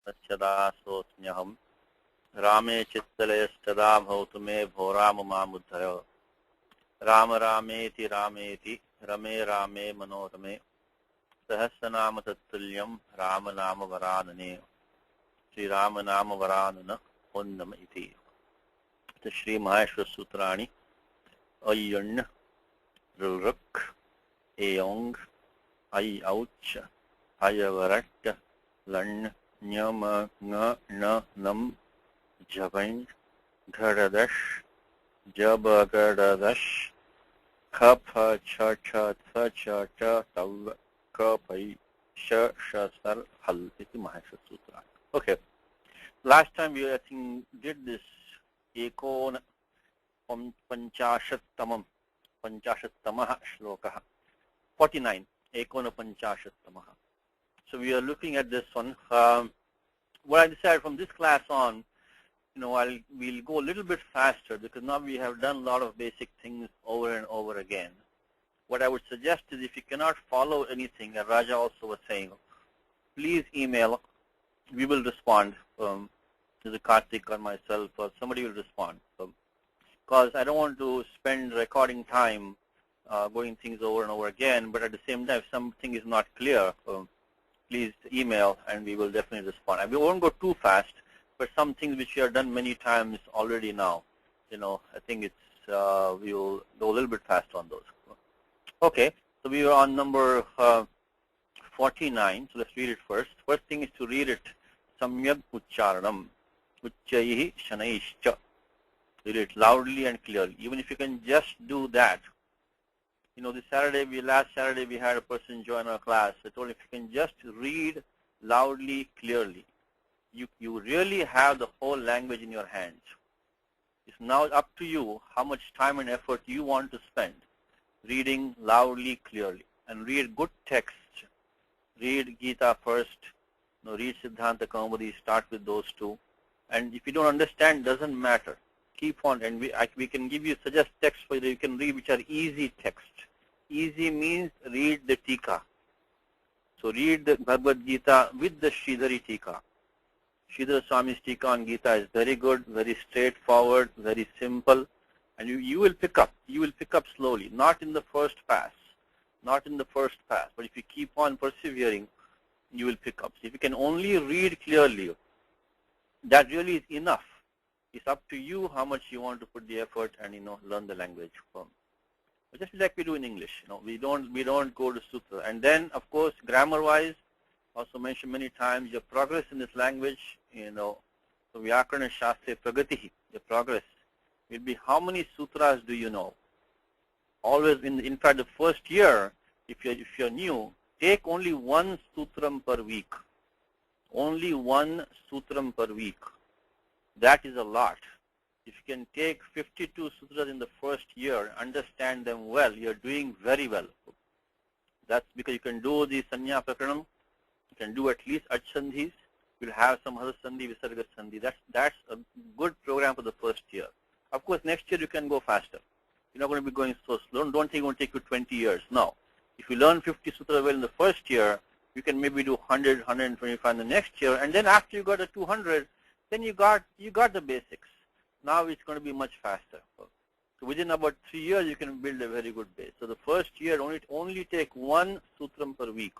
तच्चदासोऽस्म्यहम् रामे चित्तलयस्तदा भवतु मे भो राम मामुद्धर राम रामेति रमे रामे मनोरमे सहस्रनाम तत्तुल्यं राम नाम वरानने श्री राम नाम वरानन ओन्नम इति श्री माहेश्वर सूत्राणि अय्यण् ऋक् एयोङ् ऐ औच् अयवरट् लण् ञम ङ ण नम झबैन् घडदश् जबगडदश् ख फ छ छ थ छ ट तव क पै श श सर हल इति माहेश्वर सूत्राणि. Okay, last time we I think did this एकोन पंचाशत्तमः श्लोकः 49 एकोनपञ्चाशत्तमः. So we are looking at this one. What I decided from this class on, we'll go a little bit faster because now we have done a lot of basic things over and over again. What I would suggest is if you cannot follow anything, as Raja also was saying, please email. We will respond. Either Karthik or myself or somebody will respond. Because I don't want to spend recording time going things over and over again, but at the same time, if something is not clear, please email and we will definitely respond. And we won't go too fast, but some things which we have done many times already now, I think it's we will go a little bit fast on those. Okay, so we are on number 49, so let's read it first. First thing is to read it samyak uccharanam, uchchaihi shanaishcha. Read it loudly and clearly. Even if you can just do that. This last Saturday we had a person join our class. I told him if you can just read loudly, clearly, you really have the whole language in your hands. It's now up to you how much time and effort you want to spend reading loudly, clearly, and read good text. Read Gita first. Read Siddhanta Kaumudi. Start with those two. And if you don't understand, doesn't matter. Keep on, and we can suggest text for you can read which are easy text. Easy means read the Tika. So read the Bhagavad Gita with the Sridhari Tika. Sridhara Swami's Tika on Gita is very good, very straightforward, very simple, and you will pick up. You will pick up slowly, not in the first pass. Not in the first pass, but if you keep on persevering, you will pick up. So if you can only read clearly, that really is enough. It's up to you how much you want to put the effort and learn the language. But just like we do in English, we don't go to sutra. And then of course grammar-wise, also mentioned many times, your progress in this language, so Vyakarana Shastra Pragatihi, your progress will be how many sutras do you know? Always in fact the first year, if you're new, take only one sutram per week. Only one sutram per week. That is a lot. If you can take 52 sutras in the first year, understand them well, you're doing very well. That's because you can do the Sanya Prakaranam, you can do at least Achsandhis, you'll have some other Sandhi, Visarga Sandhi. That's a good program for the first year. Of course, next year you can go faster. You're not going to be going so slow. Don't think it will take you 20 years. No. If you learn 50 sutras well in the first year, you can maybe do 100, 125 in the next year, and then after you got a 200, then you got the basics. Now it's going to be much faster. So within about 3 years, you can build a very good base. So the first year, only take one sutram per week.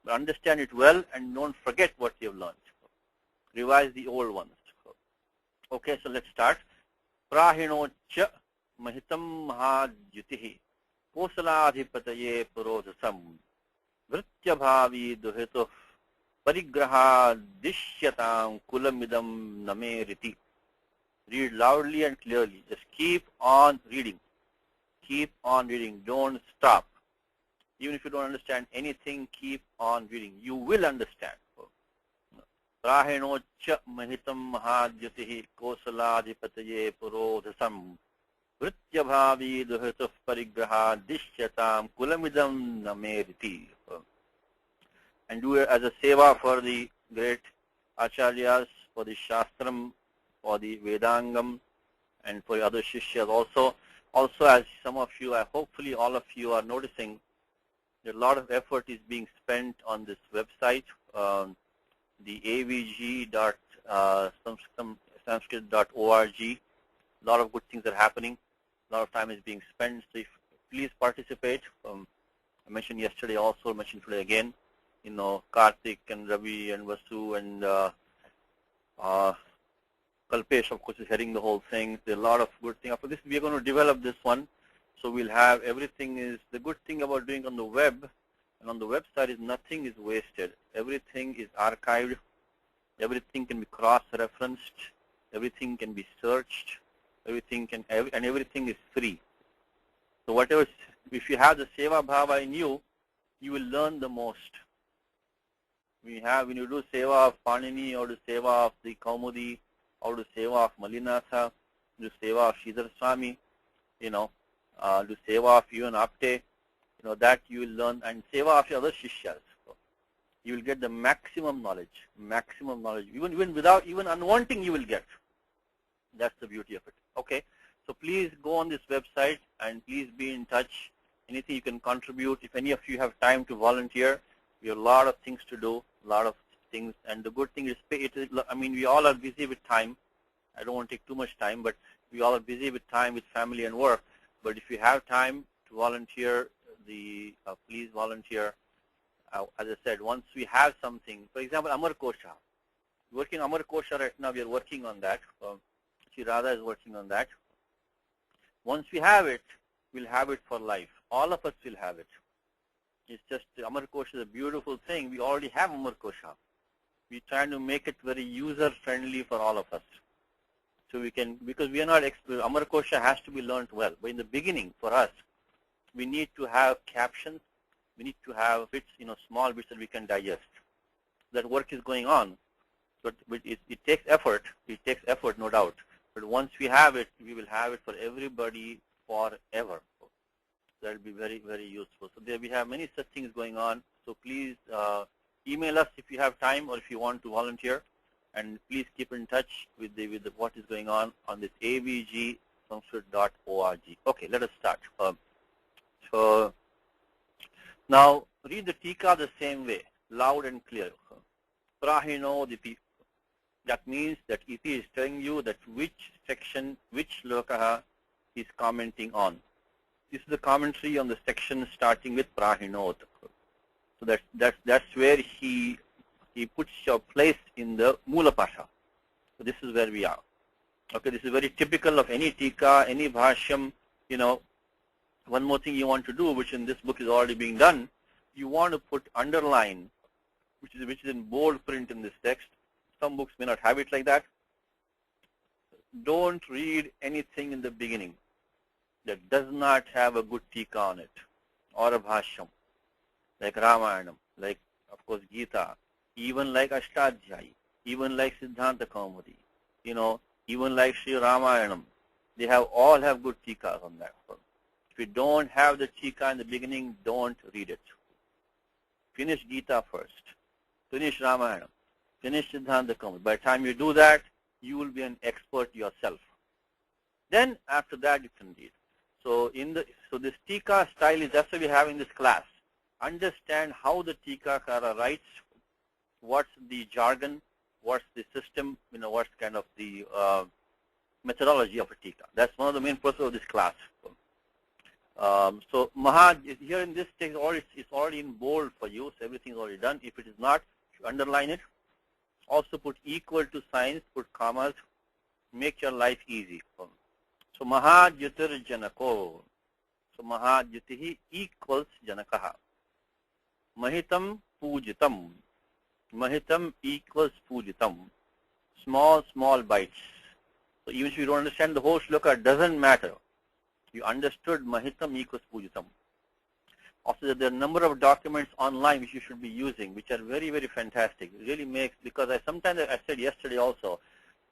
But understand it well and don't forget what you have learned. Revise the old ones. Okay, so let's start. Prahinocha mahitam mahajyutihi kosaladhipataye purodhasam vrityabhavi duhituh parigraha dishyatam kulamidam nameriti. Read loudly and clearly. Just keep on reading. Keep on reading. Don't stop. Even if you don't understand anything, keep on reading. You will understand. Prahinocha mahitam mahajyutihi kosaladhipataye purodhasam vrityabhavi duhituh parigraha dishyatam kulamidam nameriti. And do it as a seva for the great acharyas, for the shastram, for the Vedangam, and for other shishyas also. Also, as some of you, hopefully all of you are noticing, that a lot of effort is being spent on this website. the avg.sanskrit.org. A lot of good things are happening. A lot of time is being spent. So please participate. I mentioned yesterday also, mentioned today again. Karthik and Ravi and Vasu and Kalpesh, of course, is heading the whole thing. There are a lot of good things. After this, we are going to develop this one. So we'll have everything is, the good thing about doing on the web and on the website is nothing is wasted. Everything is archived. Everything can be cross-referenced. Everything can be searched. Everything is free. So whatever, if you have the Seva Bhava in you, you will learn the most. When you do Seva of Panini or the Seva of the Kaumudi or the Seva of Malinatha, do Seva of Sridhar Swami, do Seva of even Apte, that you will learn, and Seva of your other Shishyas. So you will get the maximum knowledge, even without, even unwanting you will get. That's the beauty of it. Okay, so please go on this website and please be in touch. Anything you can contribute. If any of you have time to volunteer, we have a lot of things to do, and the good thing is, we all are busy with time. I don't want to take too much time, but we all are busy with time, with family and work. But if you have time to volunteer, please volunteer. As I said, once we have something, for example, Amar Kosha. Working Amar Kosha right now, we are working on that. Sri Radha is working on that. Once we have it, we'll have it for life. All of us will have it. It's just, Amar Kosha is a beautiful thing. We already have Amar Kosha. We're trying to make it very user-friendly for all of us. So we can, because we are not experts, Amar Kosha has to be learned well. But in the beginning, for us, we need to have captions. We need to have bits, small bits that we can digest. That work is going on. But it takes effort. It takes effort, no doubt. But once we have it, we will have it for everybody forever. That will be very, very useful. So there we have many such things going on. So please email us if you have time or if you want to volunteer. And please keep in touch with what is going on this avgsanskrit.org. Okay, let us start. So now read the Tika the same way, loud and clear. Prahino dipi. That means that it is telling you that which section, which lokaha is commenting on. This is the commentary on the section starting with Prahinot. So that's where he puts your place in the Mula Pasha. So this is where we are. Okay, this is very typical of any Tika, any Bhashyam. One more thing you want to do, which in this book is already being done, you want to put underline, which is in bold print in this text. Some books may not have it like that. Don't read anything in the beginning that does not have a good Tika on it, or a Bhashyam, like Ramayanam, like, of course, Gita, even like Ashtadhyayi, even like Siddhanta Kaumudi, even like Sri Ramayanam. They all have good Tikas on that. If you don't have the Tika in the beginning, don't read it. Finish Gita first. Finish Ramayanam. Finish Siddhanta Kaumudi. By the time you do that, you will be an expert yourself. Then after that you can read. So this Tika style is that's what we have in this class. Understand how the Tikakara writes, what's the jargon, what's the system, what's kind of the methodology of a Tika. That's one of the main purposes of this class. So Maha, here in this text, it's already in bold for you, so everything is already done. If it is not, you underline it. Also put equal to signs, put commas, make your life easy. So Mahajyotir Janako. So Mahajyutihi equals Janakaha. Mahitam Pujitam. Mahitam equals Pujitam. Small bites. So even if you don't understand the whole shloka, it doesn't matter. You understood Mahitam equals Pujitam. Also, there are a number of documents online which you should be using, which are very, very fantastic. It really makes, because I said yesterday also,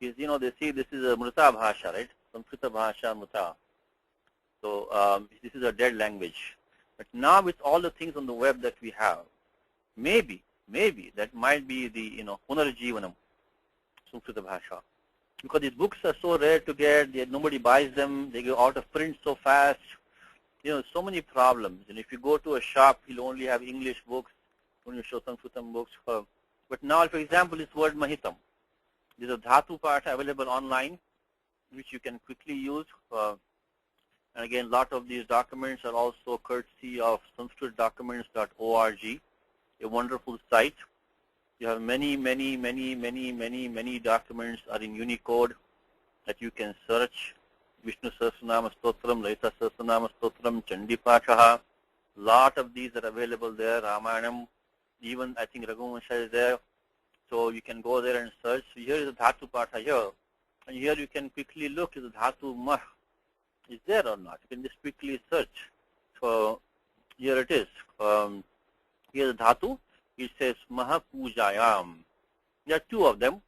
is, they see this is a Mrita Bhasha, right? Samskrita Bhasha, Mrita. So this is a dead language. But now with all the things on the web that we have, maybe that might be the, Punarjivanam, Samskrita Bhasha. Because these books are so rare to get, nobody buys them, they go out of print so fast. So many problems. And if you go to a shop, you'll only have English books, only show Sanskritam books. But now, for example, this word mahitam. There's a dhatu part available online, which you can quickly use. And again, a lot of these documents are also courtesy of sanskritdocuments.org, a wonderful site. You have many documents are in Unicode that you can search. Vishnu Sahasranama Stotram, Lalita Sahasranama Stotram, Chandipachaha. Lot of these are available there. Ramayanam, even I think Raghuvamsham is there. So you can go there and search. So here is the Dhatu Patha here. And here you can quickly look at the Dhatu Mah is there or not. You can just quickly search. So here it is. Here the Dhatu. It says Mahapujayam. There are two of them.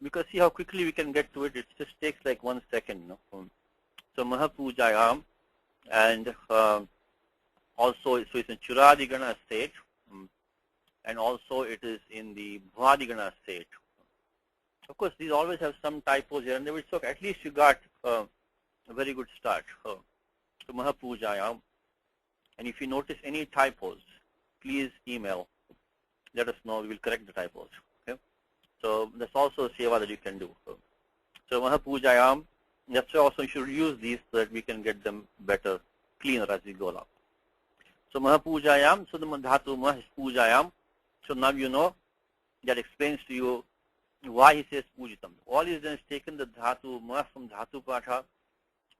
Because see how quickly we can get to it. It just takes like 1 second. No? So Mahapujayam. And also, so it's in Churadigana state. And also it is in the Bhadigana state. Of course, these always have some typos here and there. It's okay. At least you got a very good start. So Mahapujayam. And if you notice any typos, please email. Let us know. We will correct the typos. Okay. So that's also a seva that you can do. So Mahapujayam. That's why also you should use these so that we can get them better, cleaner as we go along. So Mahapujayam. So the Dhatu Mah is Pujayam. So now you know. That explains to you why he says Pujitam. All he's done is taken the Dhatu Mah from Dhatu Patha,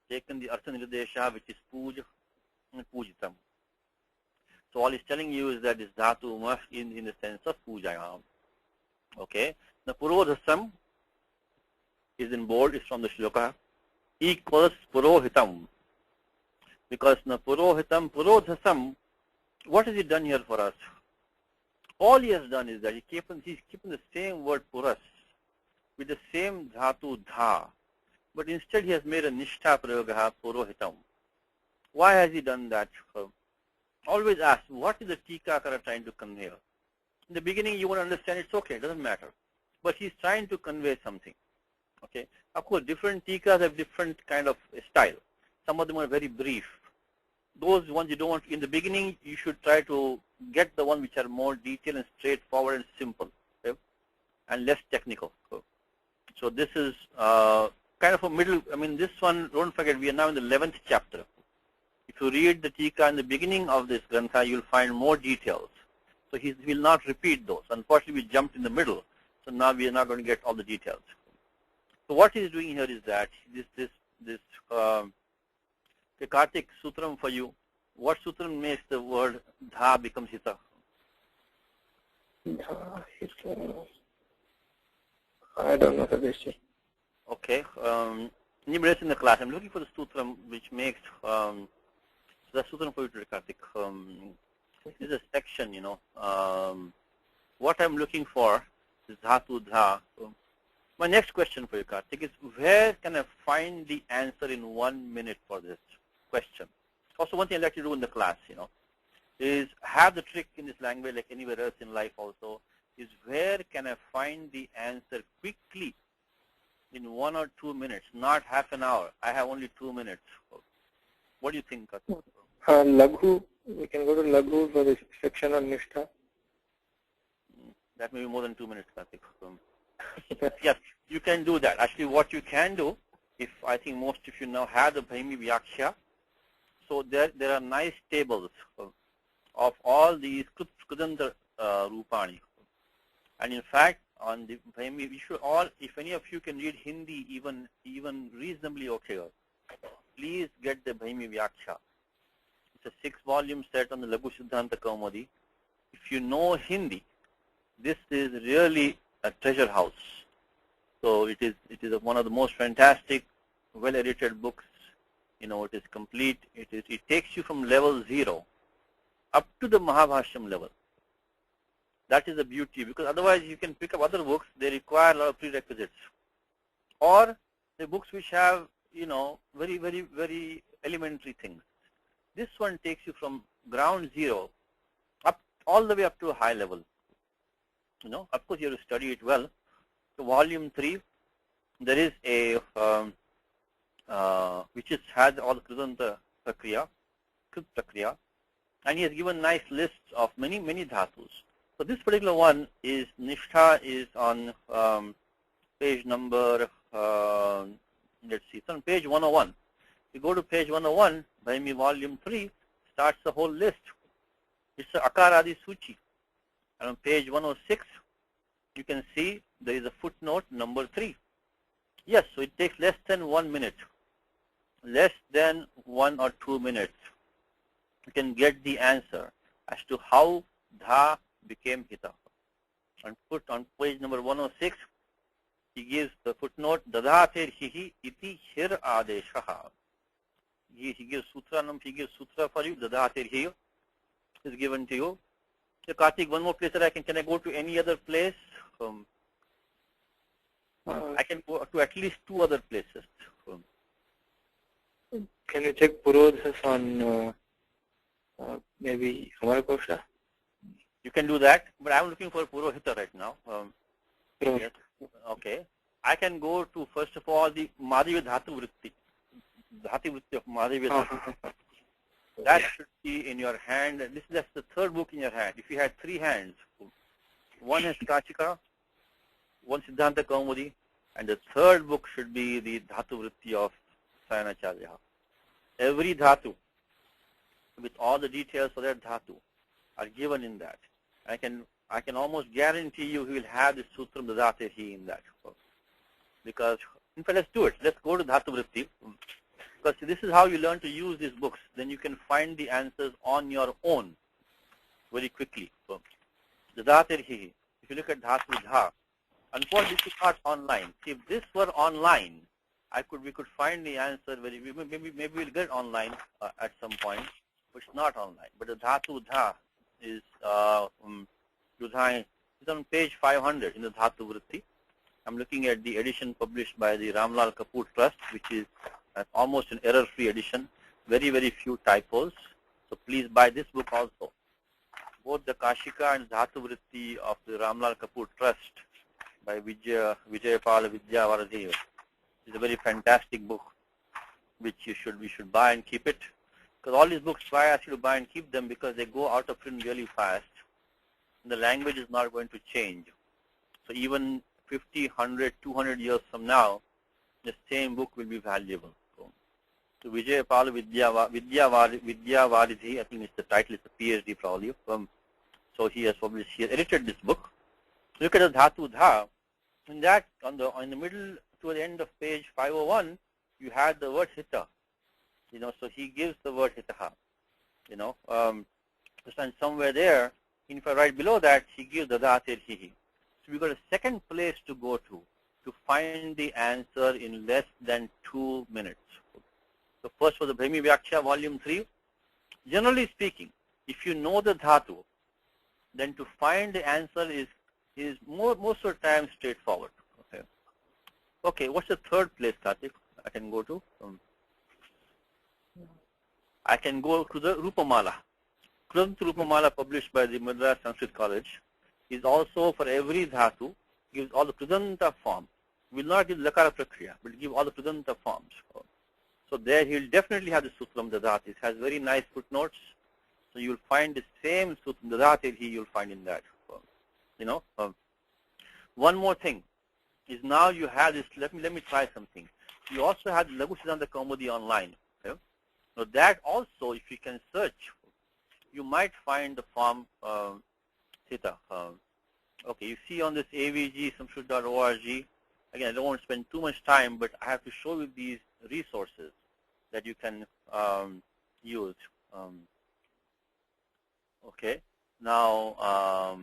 taken the Artha Nirdesha, which is Puj and Pujitam. So all he's telling you is that this Dhatu Mah in the sense of Pujayam. Okay. The Purodhasam is in bold, is from the shloka, equals Purohitam. Because the Purohitam, Purodhasam, what has he done here for us? All he has done is that he's keeping the same word Puras with the same Dhatu Dha. But instead he has made a Nishtha Prayogaha Purohitam. Why has he done that? Always ask, what is the Tikakara trying to convey? In the beginning you won't understand, it's okay, it doesn't matter. But he's trying to convey something. Okay. Of course, different Tikas have different kind of style. Some of them are very brief. Those ones you don't want, in the beginning you should try to get the ones which are more detailed and straightforward and simple. Okay? And less technical. So this is kind of a middle, I mean this one, don't forget, we are now in the 11th chapter. If you read the Tika in the beginning of this Grantha, you'll find more details. So he will not repeat those. Unfortunately, we jumped in the middle. So now we are not going to get all the details. So what he is doing here is that this Kartik Sutram for you. What Sutram makes the word Dha becomes Hita? Dha, Hita. I don't know the basic. Okay. Anybody else in the class? I'm looking for the Sutram which makes so that's Sutram for you today, Kartik. This is a section, you know. What I'm looking for is Dhatu Dha. My next question for you, Kartik, is where can I find the answer in 1 minute for this question? Also, one thing I'd like to do in the class, you know, is have the trick in this language like anywhere else in life also, is where can I find the answer quickly in 1 or 2 minutes, not half an hour. I have only 2 minutes. What do you think, Kartik? Laghu, we can go to Laghu for the section on Nishtha. That may be more than 2 minutes, Kartik. Yes, you can do that. Actually, what you can do, if I think most of you now have the Bhaimi Vyakhya, so there are nice tables of all these Krudanta Rupani. And in fact, on the Bhaimi, we should all, if any of you can read Hindi even reasonably okay, please get the Bhaimi Vyakhya. It's a 6-volume set on the Laghu Siddhanta Kaumudi. If you know Hindi, this is really a treasure house. So it is one of the most fantastic, well-edited books. You know, it is complete. It takes you from level 0 up to the Mahabhashyam level. That is the beauty, because otherwise you can pick up other books. They require a lot of prerequisites, or the books which have, you know, very, very, very elementary things. This one takes you from ground zero up all the way up to a high level. You know, of course you have to study it well. So volume 3, there is a which has all the Krudanta Prakriya, and he has given nice lists of many dhatus. So this particular one is Nishtha is on page number, let's see, it's on page 101. You go to page 101, Bhaimi volume 3, starts the whole list. It's the Akaradi Suchi. And on page 106, you can see there is a footnote number 3. Yes, so it takes less than 1 minute. Less than 1 or 2 minutes. You can get the answer as to how dha became hita. And put on page number 106, he gives the footnote dadhater hihi iti hir adeshaha. He gives sutra for you, dadhater hi is given to you. So Karthik, one more place that can I go to any other place? I can go to at least 2 other places. Can you check Purodhas on maybe Hamara Kosha? You can do that, but I'm looking for Purohita right now. Yes. Okay. I can go to, first of all, the Madhya Dhatu Vritti. Dhatu Vritti of Madhya Dhatu. That should be in your hand. That's the third book in your hand. If you had 3 hands, one is Kachika, one Siddhanta Kaumudi, and the third book should be the Dhatu Vritti of Sayanacharya. Every Dhatu, with all the details for that Dhatu, are given in that. I can almost guarantee you he will have the Sutram Dadhate Hi in that. Because, in fact, let's do it. Let's go to Dhatu Vritti. Because this is how you learn to use these books. Then you can find the answers on your own very quickly. So, Dadhate Hi. If you look at Dhatu Dha, unfortunately it's not online. See, if this were online, we could find the answer maybe we'll get it online at some point, but it's not online. But the Dhatu Dha is on page 500 in the Dhatu Vritti. I'm looking at the edition published by the Ramlal Kapoor Trust, which is almost an error-free edition. Very, very few typos. So please buy this book also. Both the Kashika and Dhatu Vritti of the Ramlal Kapoor Trust by Vijayapal Vidyavaradhi is a very fantastic book, which we should buy and keep it. Because all these books, why I ask you to buy and keep them? Because they go out of print really fast. And the language is not going to change. So even 50, 100, 200 years from now, the same book will be valuable. So Vijayapal Vidyavaridhi, I think it's the title, it's a PhD probably. So he has edited this book. Look at the Dhatu Dha. In that, in the middle to the end of page 501, you had the word Hita. So he gives the word Hitaha. And somewhere there, if I write below that, he gives Dadhater Hihi. So we've got a second place to go to find the answer in less than 2 minutes. So first for the Bhaimi Vyakhya, volume 3. Generally speaking, if you know the dhatu, then to find the answer is most of the time straightforward. Okay, what's the third place, Karthik, I can go to? I can go to the Rupamala. Krant Rupamala, published by the Madras Sanskrit College, is also for every dhatu, gives all the Krudanta form. Will not give Lakara Prakriya, but give all the Krudanta forms. So there he will definitely have the Sutram Dadhati. It has very nice footnotes. So you will find the same Sutram Dadhati you'll find in that. One more thing is now you have this, let me try something. You also have the Laghu Siddhanta Kaumudi online. Okay? Now that also, if you can search, you might find the form Sita. Okay, you see on this avg samskrit.org, again, I don't want to spend too much time, but I have to show you these resources that you can use. Okay, now,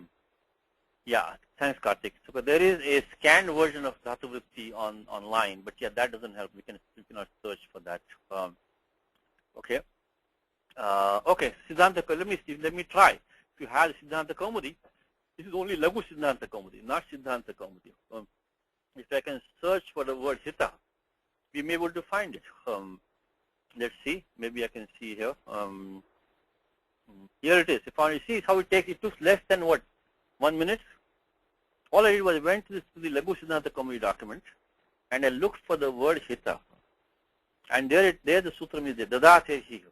yeah, thanks, Karthik. So there is a scanned version of Dhatu Vritti online, but yeah, that doesn't help. We cannot search for that. Okay. Okay, Siddhanta, let me try. If you have Siddhanta Kaumudi, this is only Laghu Siddhanta Kaumudi, not Siddhanta Kaumudi. If I can search for the word Hita, we may be able to find it. Let's see, maybe I can see here. Here it is. If I see how it took less than what, 1 minute? All I did was I went to the Laghu Siddhanta Kaumudi document and I looked for the word Hita. And there the sutram is there, Dadhater Hi.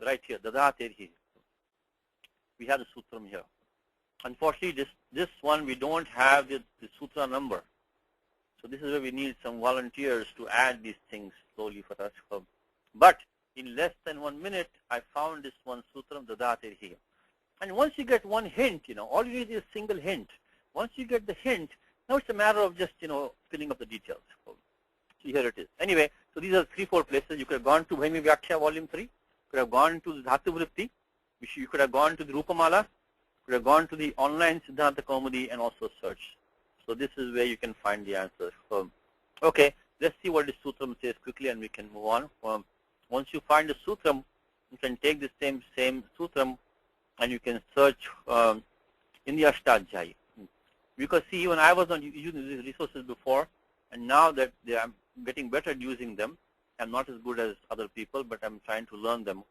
Right here, Dadhater Hi. We have the sutram here. Unfortunately, this one we don't have the sutra number. So this is where we need some volunteers to add these things slowly for us. But in less than 1 minute, I found this one sutram dadate here. And once you get one hint, all you need is a single hint. Once you get the hint, now it's a matter of just, filling up the details. So here it is. Anyway, so these are 3-4 places. You could have gone to Bhaimi Vyakhya Volume 3. You could have gone to the Dhatu Vritti. You could have gone to the Rupamala. You could have gone to the online Siddhanta Kaumudi and also search. So this is where you can find the answers. Okay, let's see what the sutram says quickly and we can move on. Once you find the sutram, you can take the same sutram and you can search in the Ashtadhyayi. Because see, even I was not using these resources before, and now that I'm getting better at using them, I'm not as good as other people, but I'm trying to learn them.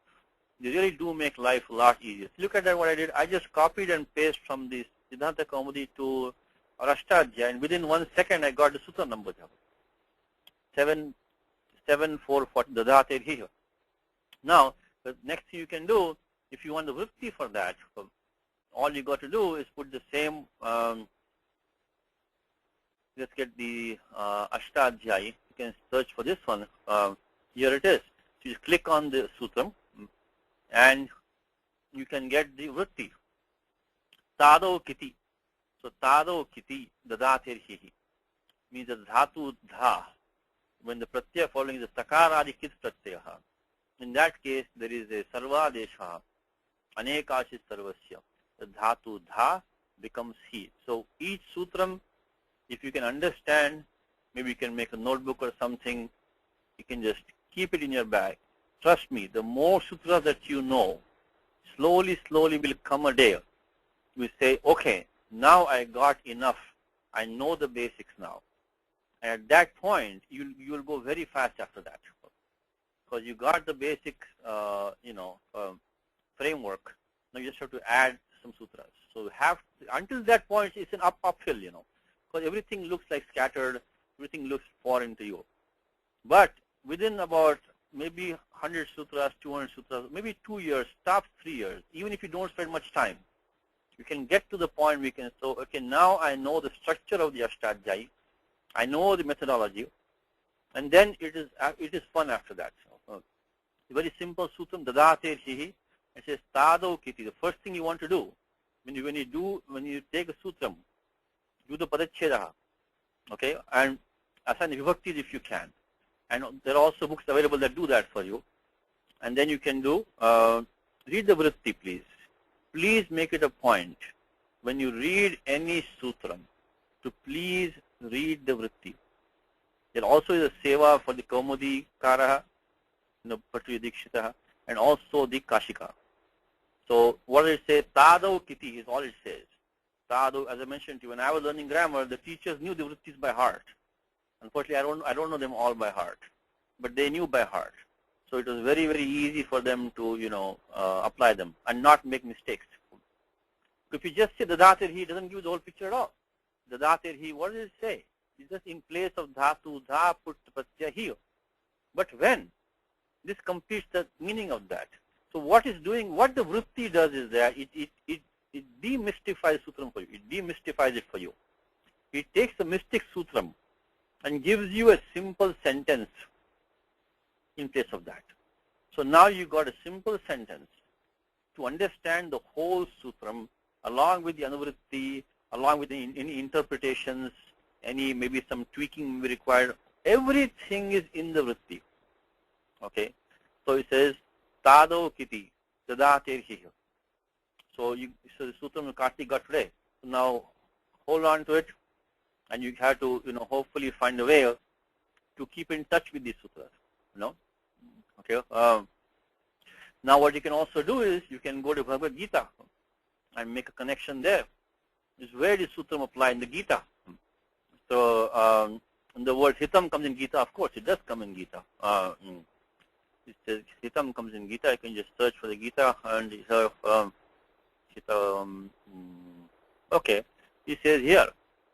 They really do make life a lot easier. Look at that, what I did. I just copied and pasted from the Siddhanta Kaumudi to Ashtadhyayi, and within 1 second I got the sutra number. 7440 dadate here. Now, the next thing you can do, if you want the vritti for that, all you got to do is put the same, let's get the Ashtadhyayi. You can search for this one. Here it is. So you click on the sutram and you can get the vritti. Tado kiti. So tado kiti dadater hihi means the dhatu dha. When the pratyaya following the sakaradi kit pratyaha. In that case, there is a sarvadesha, anekashit sarvasya. The dhatu dha becomes he. So each sutram, if you can understand, maybe you can make a notebook or something, you can just keep it in your bag. Trust me, the more sutras that you know, slowly will come a day. You say, okay, now I got enough. I know the basics now. And at that point, you will go very fast after that. Because you got the basic, framework. Now you just have to add some sutras. So until that point, it's an uphill, because everything looks like scattered, everything looks foreign to you. But within about maybe 100 sutras, 200 sutras, maybe 2 years, top 3 years, even if you don't spend much time, you can get to the point where you can say, okay, now I know the structure of the Ashtadhyayi, I know the methodology, and then it is fun after that. So, very simple sutram, dadate hihi. It says tado kiti. The first thing you want to do when you take a sutram, do the padacheda, okay, and assign the vibhaktis if you can. And there are also books available that do that for you. And then you can do read the vritti, please. Please make it a point when you read any sutram to please read the vritti. There also is a seva for the Kaumudi Karaha, Patri Dikshitaha, and also the Kashika. So what does it say? Tado kiti is all it says. Tado, as I mentioned to you, when I was learning grammar, the teachers knew the vrittis by heart. Unfortunately, I don't know them all by heart, but they knew by heart. So it was very, very easy for them to, apply them and not make mistakes. If you just say dadater, he doesn't give the whole picture at all. Dadater, he, what does it say? It's just in place of dhatu, dha, put pratyaya here. But when? This completes the meaning of that. So what the vritti does is that it demystifies sutram for you. It demystifies it for you. It takes the mystic sutram and gives you a simple sentence in place of that. So now you got a simple sentence to understand the whole sutram along with the anuvritti, along with any interpretations, maybe some tweaking may be required. Everything is in the vritti. Okay, so it says tado kiti dadater hihi. So the sutram Kartik got today. So now hold on to it, and you have to hopefully find a way to keep in touch with these sutras. Okay. Now what you can also do is you can go to Bhagavad Gita and make a connection there. Is where the sutram apply in the Gita. So the word hitam comes in Gita. Of course, it does come in Gita. It says hitam comes in Gita. You can just search for the Gita and you have hitam. Okay, he says here,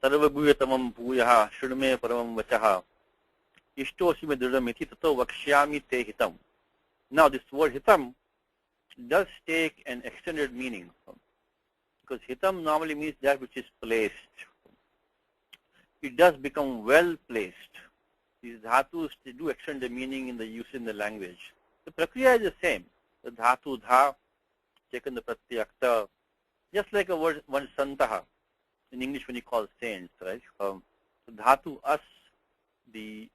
sarva bhuyatamam bhuyaha shudme paramam vachaha ishtoshime dridamiti tato vakshyami te hitam. Now this word hitam does take an extended meaning, because hitam normally means that which is placed. It does become well placed. These dhatus do extend the meaning in the use in the language. The prakriya is the same. The dhatu dha, taken the pratyakta, just like a word one santaha in English when you call saints, right? The dhatu us, the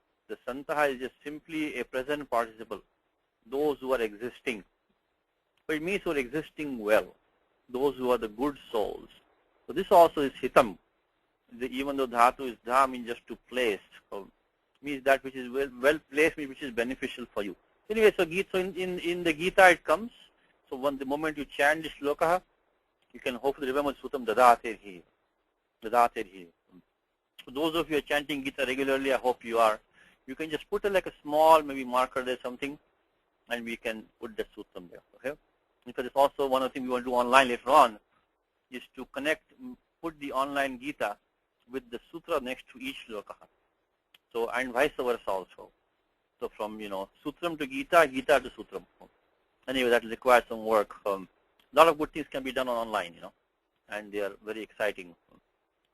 santaha is just simply a present participle. Those who are existing. But it means who are existing well. Those who are the good souls. So this also is hitam. Even though dhatu is dha means just to place. Means that which is well placed, means which is beneficial for you. Anyway, so in the Gita it comes. So the moment you chant this shloka, you can hopefully remember Sutam Dadater Hi. Dadater Hi. So those of you who are chanting Gita regularly, I hope you are. You can just put like a small maybe marker there something, and we can put the Sutam there. Okay? Because it's also one of the things we want to do online later on, is to put the online Gita with the sutra next to each shloka. So, and vice versa also. So from, sutram to Gita, Gita to sutram. Anyway, that requires some work. A lot of good things can be done online, and they are very exciting.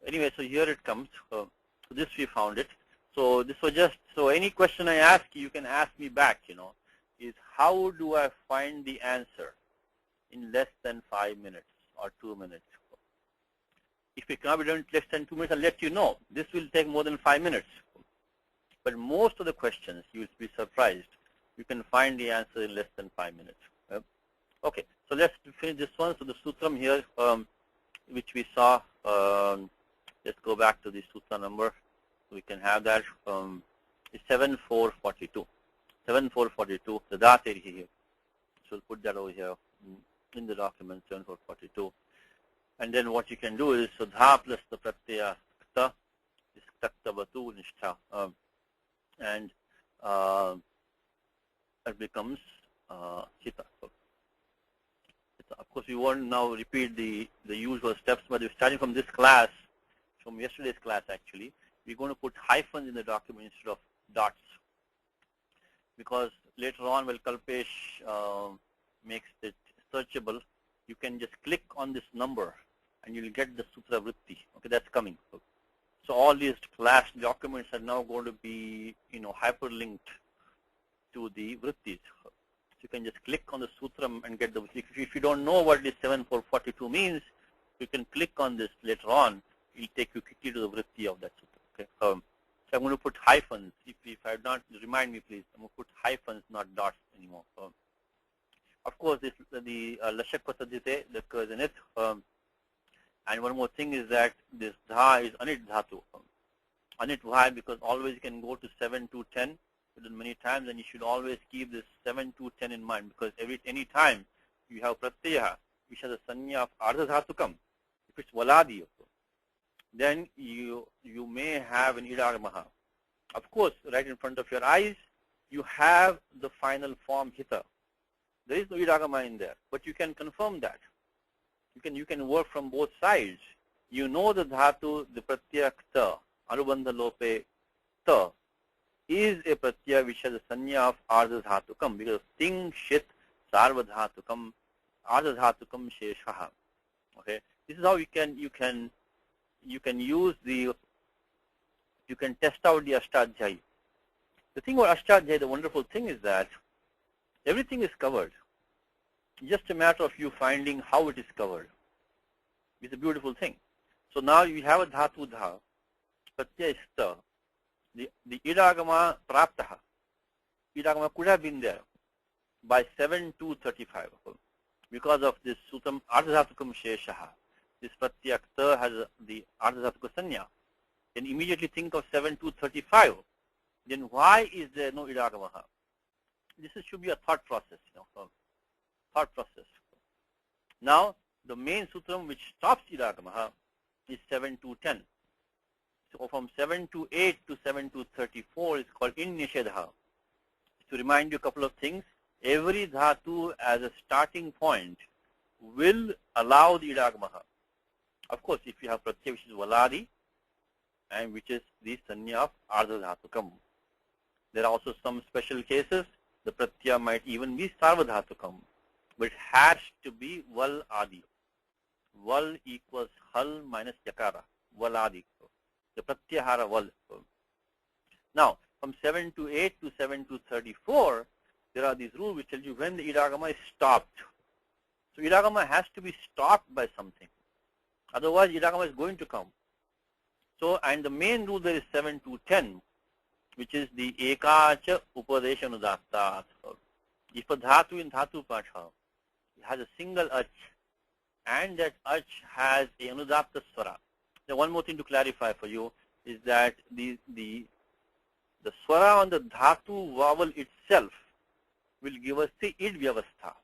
Anyway, so here it comes. So this we found it. So this was just, so any question I ask you can ask me back, is how do I find the answer in less than 5 minutes or 2 minutes? If it cannot be done in less than 2 minutes, I'll let you know. This will take more than 5 minutes. But most of the questions, you will be surprised, you can find the answer in less than 5 minutes. Okay, so let's finish this one. So the sutram here, which we saw, let's go back to the sutra number. We can have that. It's 7442. 7442, the date here. So we'll put that over here in the document, 7442. And then what you can do is, so dha plus the pratyaya kta is taktavatu nishtha. And it becomes hita. Of course, we won't now repeat the usual steps, but we're starting from this class, from yesterday's class actually. We're going to put hyphens in the document instead of dots. Because later on, when Kalpesh makes it searchable, you can just click on this number and you'll get the Sutra Vritti. Okay, that's coming. So all these class documents are now going to be, hyperlinked to the Vrittis. So you can just click on the Sutram and get the Vritti. If you don't know what this 7442 means, you can click on this later on. It'll take you quickly to the Vritti of that Sutra. Okay. So I'm going to put hyphens. If I not, remind me please. I'm going to put hyphens, not dots anymore. Of course, this the Lashakvasadite that occurs in it. And one more thing is that this dha is anit dhatu. Anit why? Because always you can go to 7 to 10 many times, and you should always keep this 7 to 10 in mind, because any time you have pratyaya, which has a sanya of ardha dhatukam, if it's valadi, then you may have an idagamaha. Of course, right in front of your eyes, you have the final form hita. There is no idagama in there, but you can confirm that. You can work from both sides. You know the dhatu, the pratyaya kta, anubandha lope ta, is a pratyaya which has a sanya of ardha dhatukam, because ting shit sarva dhatukam ardha dhatukam sheshaha. Okay, this is how you can use you can test out the Ashtadhyayi. The thing about Ashtadhyayi, the wonderful thing is that everything is covered. It's just a matter of you finding how it is covered. It's a beautiful thing. So now you have a dhatu dha, pratyaya sta, the idagama praptaha. Idagama could have been there by 7 to 35 because of this sutam ardhadhatukam sheshaha. This pratyakta has the ardhadhatuka sanya. Then immediately think of 7 to 35. Then why is there no idagamaha? This should be a thought process, thought process. Now, the main sutram which stops idagamaha is 7 to 10. So from 7 to 8 to 7 to 34 is called in nishedha. To remind you a couple of things, every dhatu as a starting point will allow the idagamaha. Of course, if you have pratyaya which is valadi, and which is the sanya of ardha dhatukam. There are also some special cases. The pratyaya might even be sarva dhatukam, but it has to be val adi. Val equals hal minus yakara, valadi. The pratyahara val. Now, from 7 to 8 to 7 to 34, there are these rules which tell you when the idagama is stopped. So idagama has to be stopped by something. Otherwise, idagama is going to come. So, and the main rule there is 7 to 10, which is the ekacha upadesha anudatta. If a dhatu in dhatu patha has a single ach, and that ach has a anudatta swara. Now, one more thing to clarify for you is that the swara on the dhatu vowel itself will give us the id vyavastha.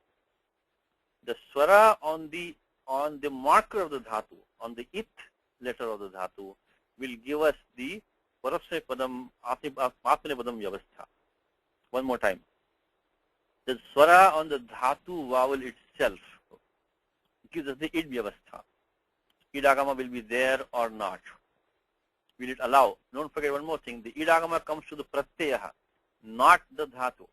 The swara on the marker of the dhatu, on the it letter of the dhatu, will give us the parasya padam atmane padam vyavastha. One more time. The swara on the dhatu vowel itself gives us the id vyavastha. Idagama will be there or not. Will it allow? Don't forget one more thing. The idagama comes to the pratyaya, not the dhatu.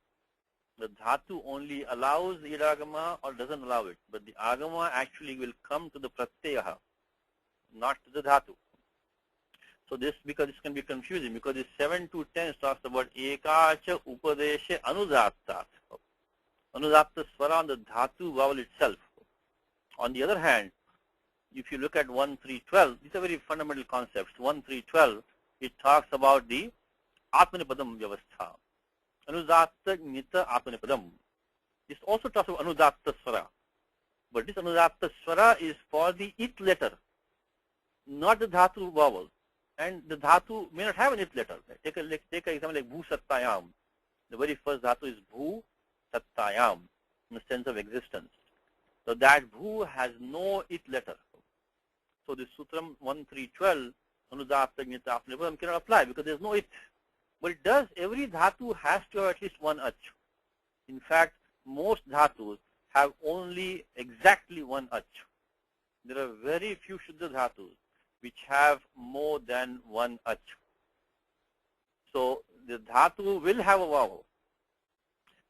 The dhatu only allows the idagama or doesn't allow it. But the agama actually will come to the pratyaya, not to the dhatu. So this, because this can be confusing, because this 7 to 10 talks about ekacha upadesha anudatta. Anudatta swara on the dhatu vowel itself. On the other hand, if you look at 1, 3, 12, these are very fundamental concepts. 1, 3, 12, it talks about the atmanipadam vyavastha. Anudatta nita atmanipadam. This also talks about anudatta swara. But this anudatta swara is for the it letter, not the dhatu vowel. And the dhatu may not have an it letter. Take an example like bhu sattayam. The very first dhatu is bhu sattayam, in the sense of existence. So that bhu has no it letter. So the sutram 1, 3, 12, anudatta gnita apnipadam cannot apply because there is no it. But it does, every dhatu has to have at least one ach. In fact, most dhatus have only exactly one ach. There are very few shuddha dhatus which have more than one ach. So the dhatu will have a vowel.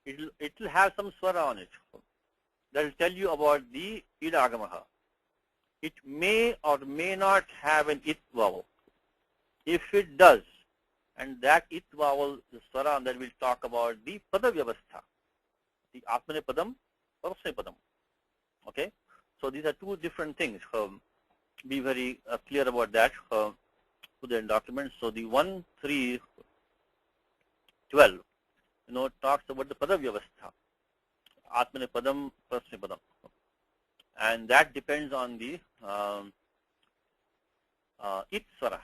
It will have some swara on it. That will tell you about the idagamaha. It may or may not have an it vowel. If it does, and that it vowel, the swara, that will talk about the pada vyavastha, the atmane padam, parasya padam. Okay? So these are two different things. Be very clear about that to the document. So the 1, 3, 12, talks about the pada vyavastha, atmane padam, parasya padam. And that depends on the it swara.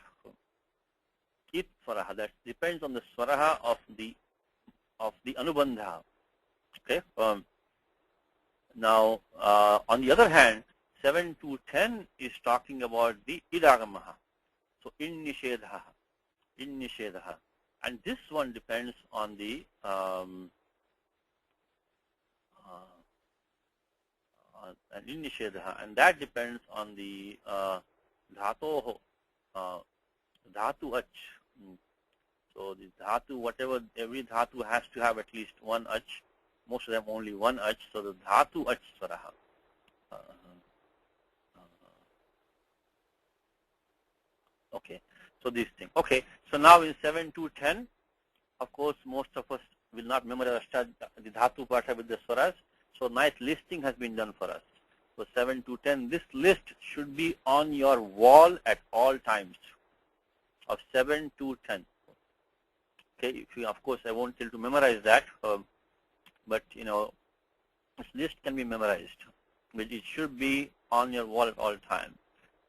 It swaraha, that depends on the swaraha of the anubandha. Okay. Now, on the other hand, 7 to 10 is talking about the idagamaha. So in nishedha, and this one depends on the in nishedha, and that depends on the dhatoho, dhatu ach. So the dhatu, whatever, every dhatu has to have at least one ach. Most of them only one ach. So the dhatu ach swaraha. Okay. So this thing. Okay. So now in 7 to 10, of course, most of us will not memorize the dhatu patha with the swaras. So nice listing has been done for us. So 7 to 10, this list should be on your wall at all times. Of 7 to 10. Okay, if you, of course, I won't tell you to memorize that, but this list can be memorized. But it should be on your wall at all times.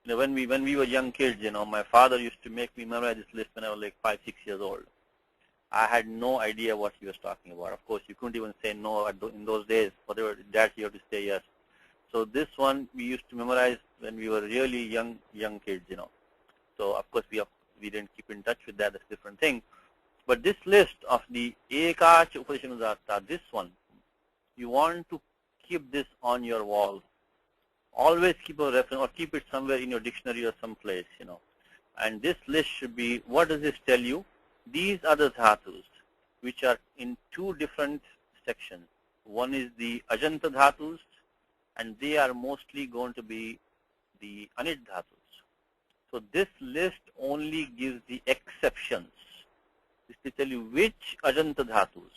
When we were young kids, my father used to make me memorize this list when I was like 5, 6 years old. I had no idea what he was talking about. Of course, you couldn't even say no in those days. Whatever that you have to say yes. So this one we used to memorize when we were really young kids. So of course we didn't keep in touch with that. That's a different thing. But this list of the ekacha upadesha anudatta, this one, you want to keep this on your wall. Always keep a reference or keep it somewhere in your dictionary or someplace. And this list should be, what does this tell you? These are the dhatus which are in two different sections. One is the ajanta dhatus, and they are mostly going to be the anit dhatus. So this list only gives the exceptions. This to tell you which ajanta dhatus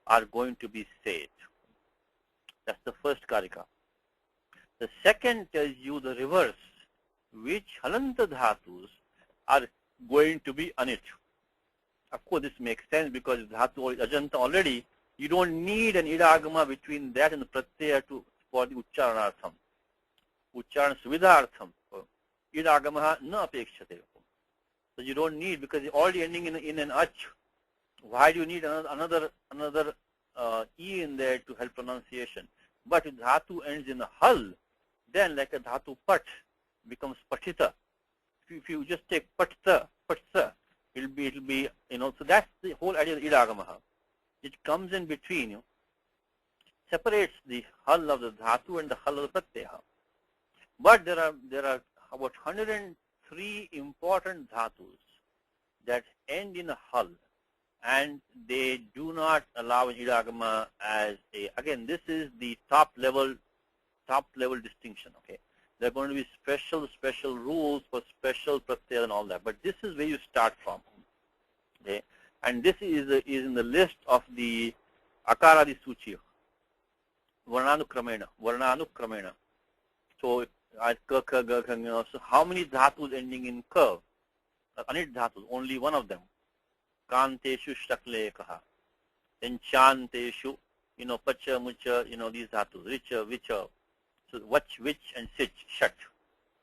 are going to be said. That's the first karika. The second tells you the reverse, which halanta dhatus are going to be anit. Of course, this makes sense because dhatu is ajanta already. You don't need an idagama between that and the pratyaya for the uchcharanartham. Uchcharan suvidhartham. Idagama na apekshate. So you don't need, because it's already ending in an ach. Why do you need another e in there to help pronunciation? But if dhatu ends in a hal, then like a dhatu pat becomes patita. If you just take patsa, it'll be, so that's the whole idea of idagamaha. It comes in between, separates the hal of the dhatu and the hal of the pratyaya. But there are about 103 important dhatus that end in a hal, and they do not allow an idagama as a. Again, this is the top level distinction. Okay, there are going to be special rules for special pratyaya and all that. But this is where you start from. Okay, and this is in the list of the akaradi suchi. Varnanukramena. So so how many dhatus ending in ka? Anit dhatus, only one of them. Kanteshu shaklekaha. Then chanteshu, pacha, mucha, these dhatus. Richa, vicha. So which and sich, shat.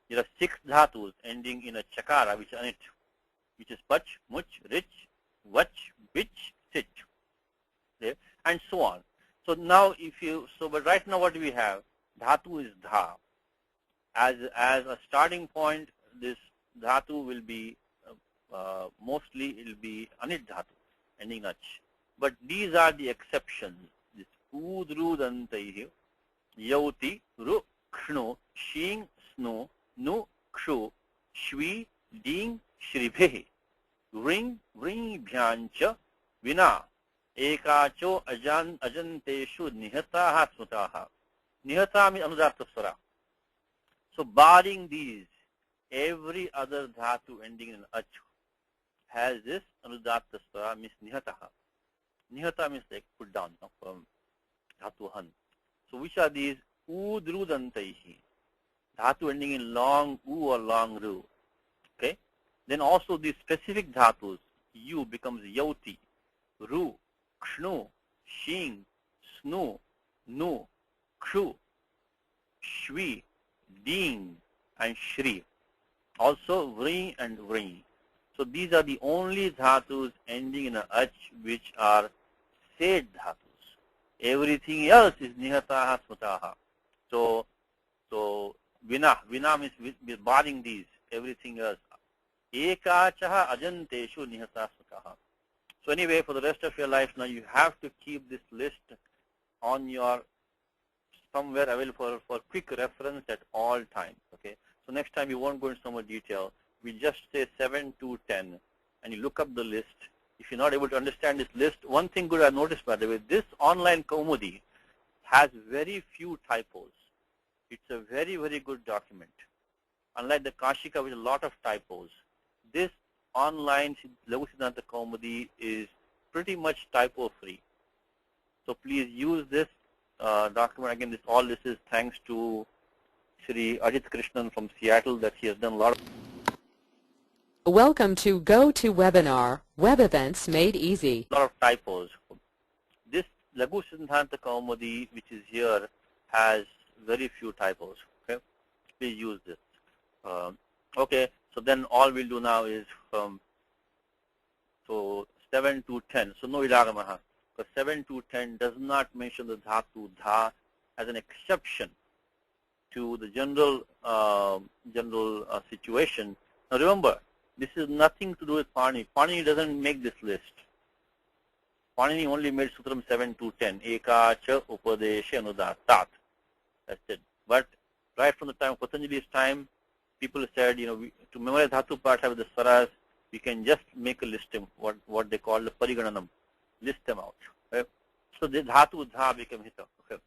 There are 6 dhatus ending in a chakara, which is anit, which is pach, much, rich, vach, which, sich. Okay? And so on. So now but right now what do we have? Dhatu is dha. As a starting point, this dhatu will be, mostly it will be anit dhatu, ending ach. But these are the exceptions. This udrudantaihi, yauti, ru, khno, shing, sno, nu, kshu, shvi, ding, shribhehi, ring, bhyancha, vina, ekacho, ajanteshu, nihataha, smutaha. Nihata means anudatta swara. So barring these, every other dhatu ending in ach has this anudatta swara, means nihataha. Nihata means like put down, from dhatu han. So which are these? Udrudantaihi. Dhatu ending in long u or long ru. Okay? Then also these specific dhatus, u becomes yauti, ru, kshnu, shing, snu, nu, kshu, shvi, ding, and shri. Also vri and vri. So these are the only dhatus ending in a ach which are said dhatus. Everything else is nihataha, smutaha. So vina means with barring these, everything else. Ekachaha ajanteshu nihataha, smutaha. So anyway, for the rest of your life now, you have to keep this list on your somewhere available for quick reference at all times. Okay. So next time you won't go into so much detail. We just say 7 to 10, and you look up the list. If you're not able to understand this list, one thing good I noticed, by the way, this online Kaumudi has very few typos. It's a very, very good document. Unlike the Kashika with a lot of typos, this online Lagu Siddhanta Kaumudi is pretty much typo-free. So please use this document. Again, this is thanks to Sri Ajit Krishnan from Seattle, that he has done a lot of. Welcome to GoToWebinar, web events made easy. A lot of typos. This Lagu Siddhanta Kaumudi, which is here, has very few typos. Okay, please use this. Okay, so then all we'll do now is from 7 to 10. So no idagamaha, because 7 to 10 does not mention the dhatu dha as an exception to the general situation. Now remember, this is nothing to do with Panini. Panini doesn't make this list. Panini only made Sutram 7 to 10. Eka cha upadeshe anudatat. That's it. But right from the time of Patanjali's time, people said, to memorize dhatu patha with the swaras, we can just make a list of what they call the parigananam. List them out. Okay? So the dhatu dha became hita. Okay.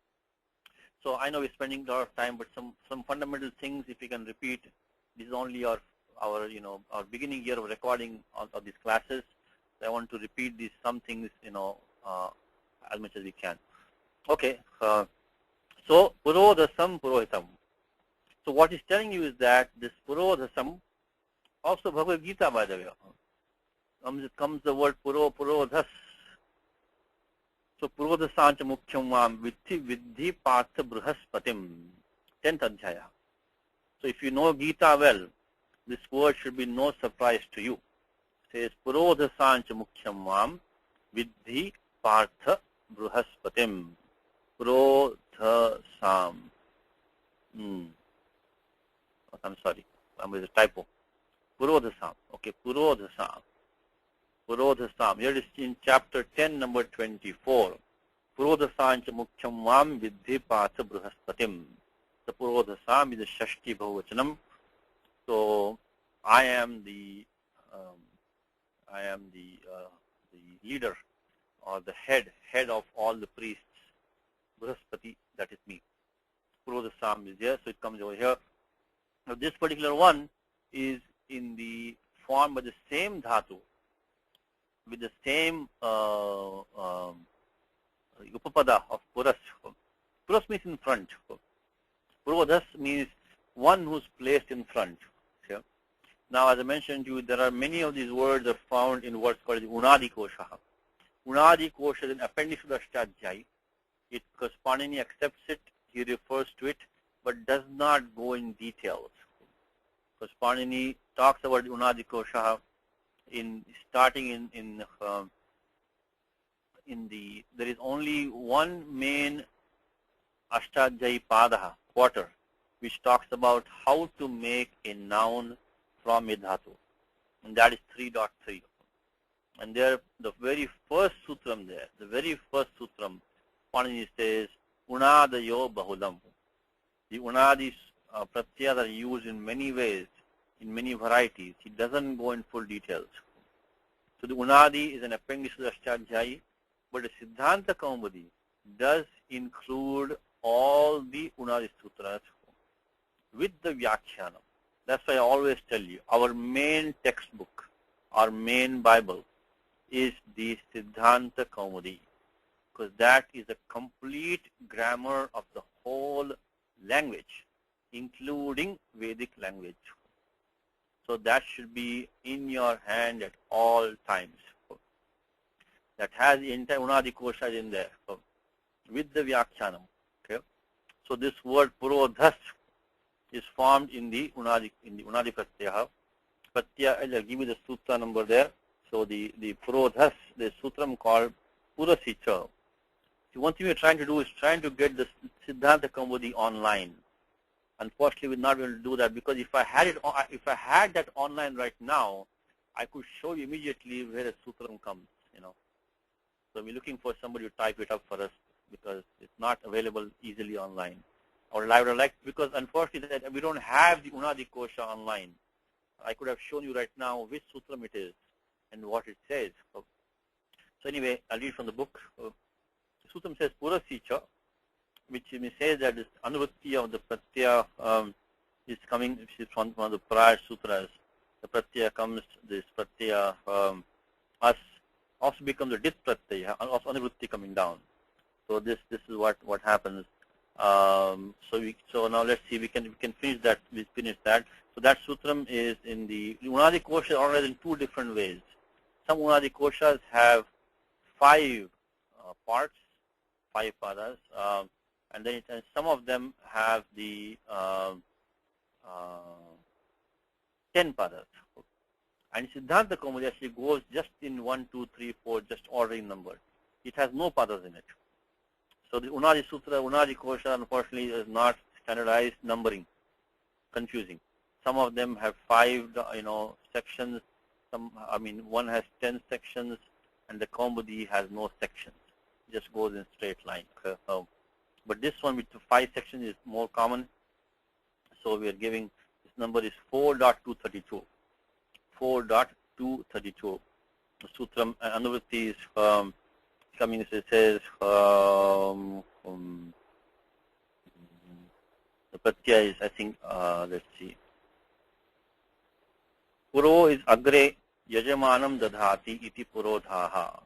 So I know we're spending a lot of time, but some fundamental things, if we can repeat, this is only our our beginning year of recording of these classes. So I want to repeat these some things, as much as we can. Okay. So Purodhasam Purohitam. So what he's telling you is that this Purodhasam, also Bhagavad Gita, by the way, comes the word Purodhas. So Purodhasancha Mukhyam Vam Vidhi Partha Bruhaspatim, 10th Adhyaya. So if you know Gita well, this word should be no surprise to you. It says Purodhasancha Mukhyam Vam Vidhi Partha Bruhaspatim. Purodhasam. I'm sorry, there's a typo. Purodhasam. Okay, Purodhasam. Purodhasam. Here it is in chapter 10, number 24. Purodhasancha Mukhyam Vam Vidhi Partha Bruhaspatim. The Purodhasam is the Shashti Bhuvachanam. So I am the leader or the head of all the priests. Bruhaspati, that is me. Purodhasam is here, so it comes over here. Now this particular one is in the form of the same dhatu with the same upapada of puras. Puras means in front. Purodhas means one who's placed in front. Okay? Now, as I mentioned to you, there are many of these words are found in what's called the Unadi Kosha. Unadi Kosha is an appendix to the Ashtadhyayi. Because Panini accepts it, he refers to it, but does not go in details. Because Panini talks about the Unadi Kosha starting there is only one main Ashtadhyayi Padaha, quarter, which talks about how to make a noun from a dhatu. And that is 3.3. And there, the very first sutram there, Panini says, Unadayo Bahulam. The Unadis pratyas are used in many ways, in many varieties. He doesn't go in full details. So the Unadi is an appendix to the Ashtadhyayi, but the Siddhanta Kaumudi does include all the Unadi sutras with the Vyakhyanam. That's why I always tell you, our main textbook, our main Bible, is the Siddhanta Kaumudi, because that is a complete grammar of the whole language, including Vedic language. So that should be in your hand at all times. That has the entire Unadi Kosha in there, with the Vyakhyanam. Okay? So this word Purodhas is formed in the Unadi Pratyaya. I'll give you the sutra number there. So the Purodhas, the sutram called Purasicha. So one thing we're trying to do is trying to get the Siddhanta Kaumudi online. Unfortunately, we're not able to do that, because if I had that online right now, I could show you immediately where a sutram comes. So we're looking for somebody to type it up for us, because it's not available easily online. Or I would like, because unfortunately that we don't have the Unadi Kosha online. I could have shown you right now which sutram it is and what it says. So anyway, I'll read from the book. The sutram says Purasicha, which says that this anuvritti of the pratyaya is coming, which is from one of the prior sutras. The pratyaya comes, this pratyaya us also becomes a dit pratyaya, also anuvritti coming down. So this is what happens. So now let's see, we can finish that. We finish that. So that sutram is in the Unadi Kosha organized in two different ways. Some Unadi Koshas have 5 parts, 5 padas, and then some of them have the 10 padas. And Siddhanta Kaumudi actually goes just in 1, 2, 3, 4, just ordering number. It has no padas in it. So the Unadi Sutra, Unadi Kosha, unfortunately, is not standardized numbering, confusing. Some of them have 5, sections. One has 10 sections, and the Kaumudi has no sections. It just goes in straight line. But this one with 5 sections is more common. So we are giving, this number is 4.232. 4.232. The Sutram and Anuvritti is coming, it says, pratyaya is, I think, let's see. Puro is agre yajamanam dadhati iti purodhaha.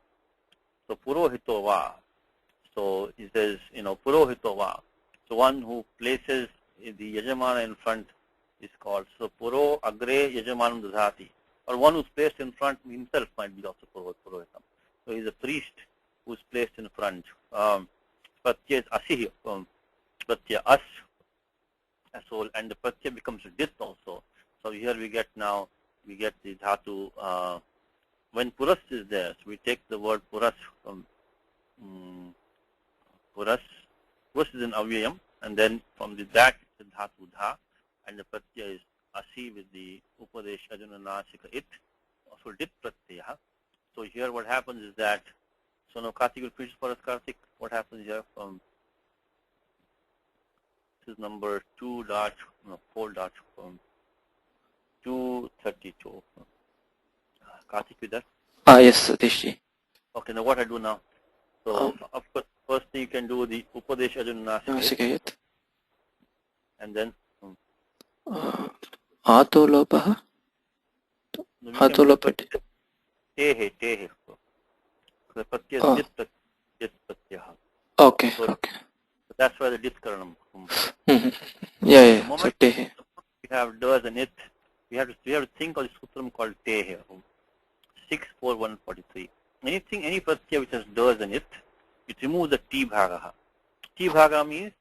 So purohito va. So it says, purohito va. So one who places the yajamana in front is called. So puro agre yajamanam dadhati. Or one who's placed in front himself might be also purohitam. So he's a priest who's placed in front. Pratyaya is asihi. Pratyaya as. So, and the pratyaya becomes dit also. So here we get the dhatu. When puras is there, so we take the word puras from puras. Puras is in avyayam, and then from that the dhatu dha, and the pratyaya is asi with the upadesh ajunanasika it, also dit pratyaya. So here what happens is that, so now Karthik will finish for us. Karthik, what happens here from, this is number 4 dot from 232. Karthik, with that? Yes, Satishji. Okay, now what I do now? So, of course, first thing you can do the Upadesh Ajunanasika, and then Atolopaha? Atolopati. Tehe. The pratyaya is dit pratyaya. Okay, so, okay. So that's why the dit karanam. Yeah. The moment So tehe. we have does and it, we have to think of the sutram called tehe. 64143. Any pratyaya which has does and it removes the T bhagaha. T bhaga means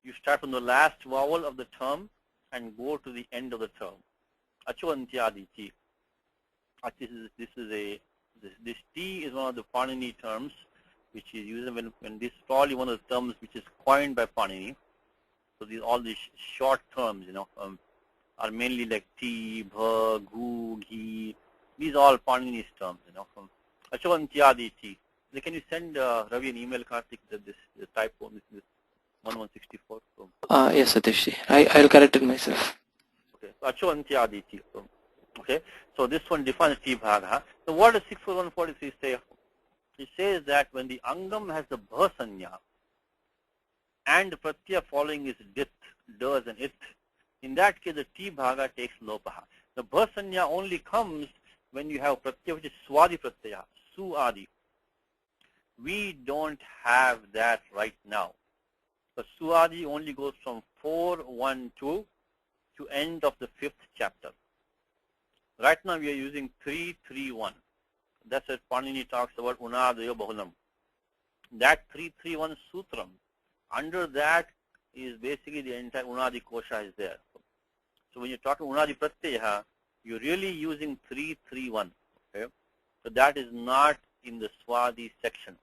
you start from the last vowel of the term and go to the end of the term. Acho antyaditi. This T is one of the Panini terms which is used when this is probably one of the terms which is coined by Panini. So all these short terms, are mainly like T, Bha, Gu, Ghi. These are all Panini's terms, Acho antyaditi. Can you send Ravi an email, Karthik, that this typo, this 1164? Yes, Satishji. I'll correct it myself. Okay. So Acho antyaditi. Okay. So this one defines T bhaga. So what does 64143 say? It says that when the angam has the bha sanya and the pratyaya following is dit, does and it, in that case the T bhaga takes lopaha. The bha sanya only comes when you have pratyaya which is swadi pratyaya, su adi. We don't have that right now. The suadi only goes from 412 to end of the 5th chapter. Right now we are using 331. That's what Panini talks about unadayo bahulam. That 331 sutram, under that is basically the entire unadi kosha is there. So when you're talking unadi pratyaya, you're really using 331. Okay? So that is not in the swadi section.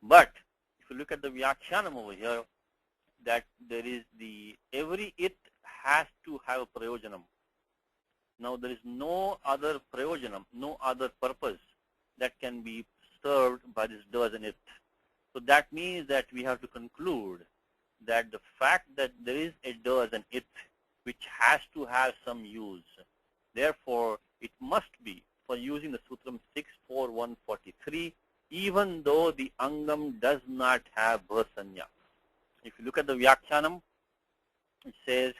But if you look at the Vyakhyanam over here, that there is every it has to have a prayojanam. Now there is no other prayojanam, no other purpose that can be served by this does and it. So that means that we have to conclude that the fact that there is a does and it which has to have some use, therefore it must be for using the sutram 64143, even though the angam does not have bhasanya. If you look at the Vyakhyanam, it says,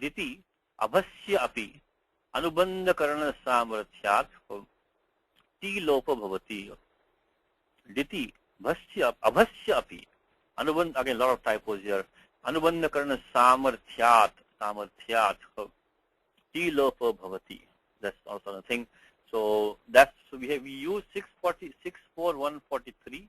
Diti abhasya api anubandha karana samrathyat ti lopa bhavati. Diti abhasya api anubandha, again a lot of typos here, anubandha karana samarthyat ti lopa bhavati. That's also a thing. So we use 64143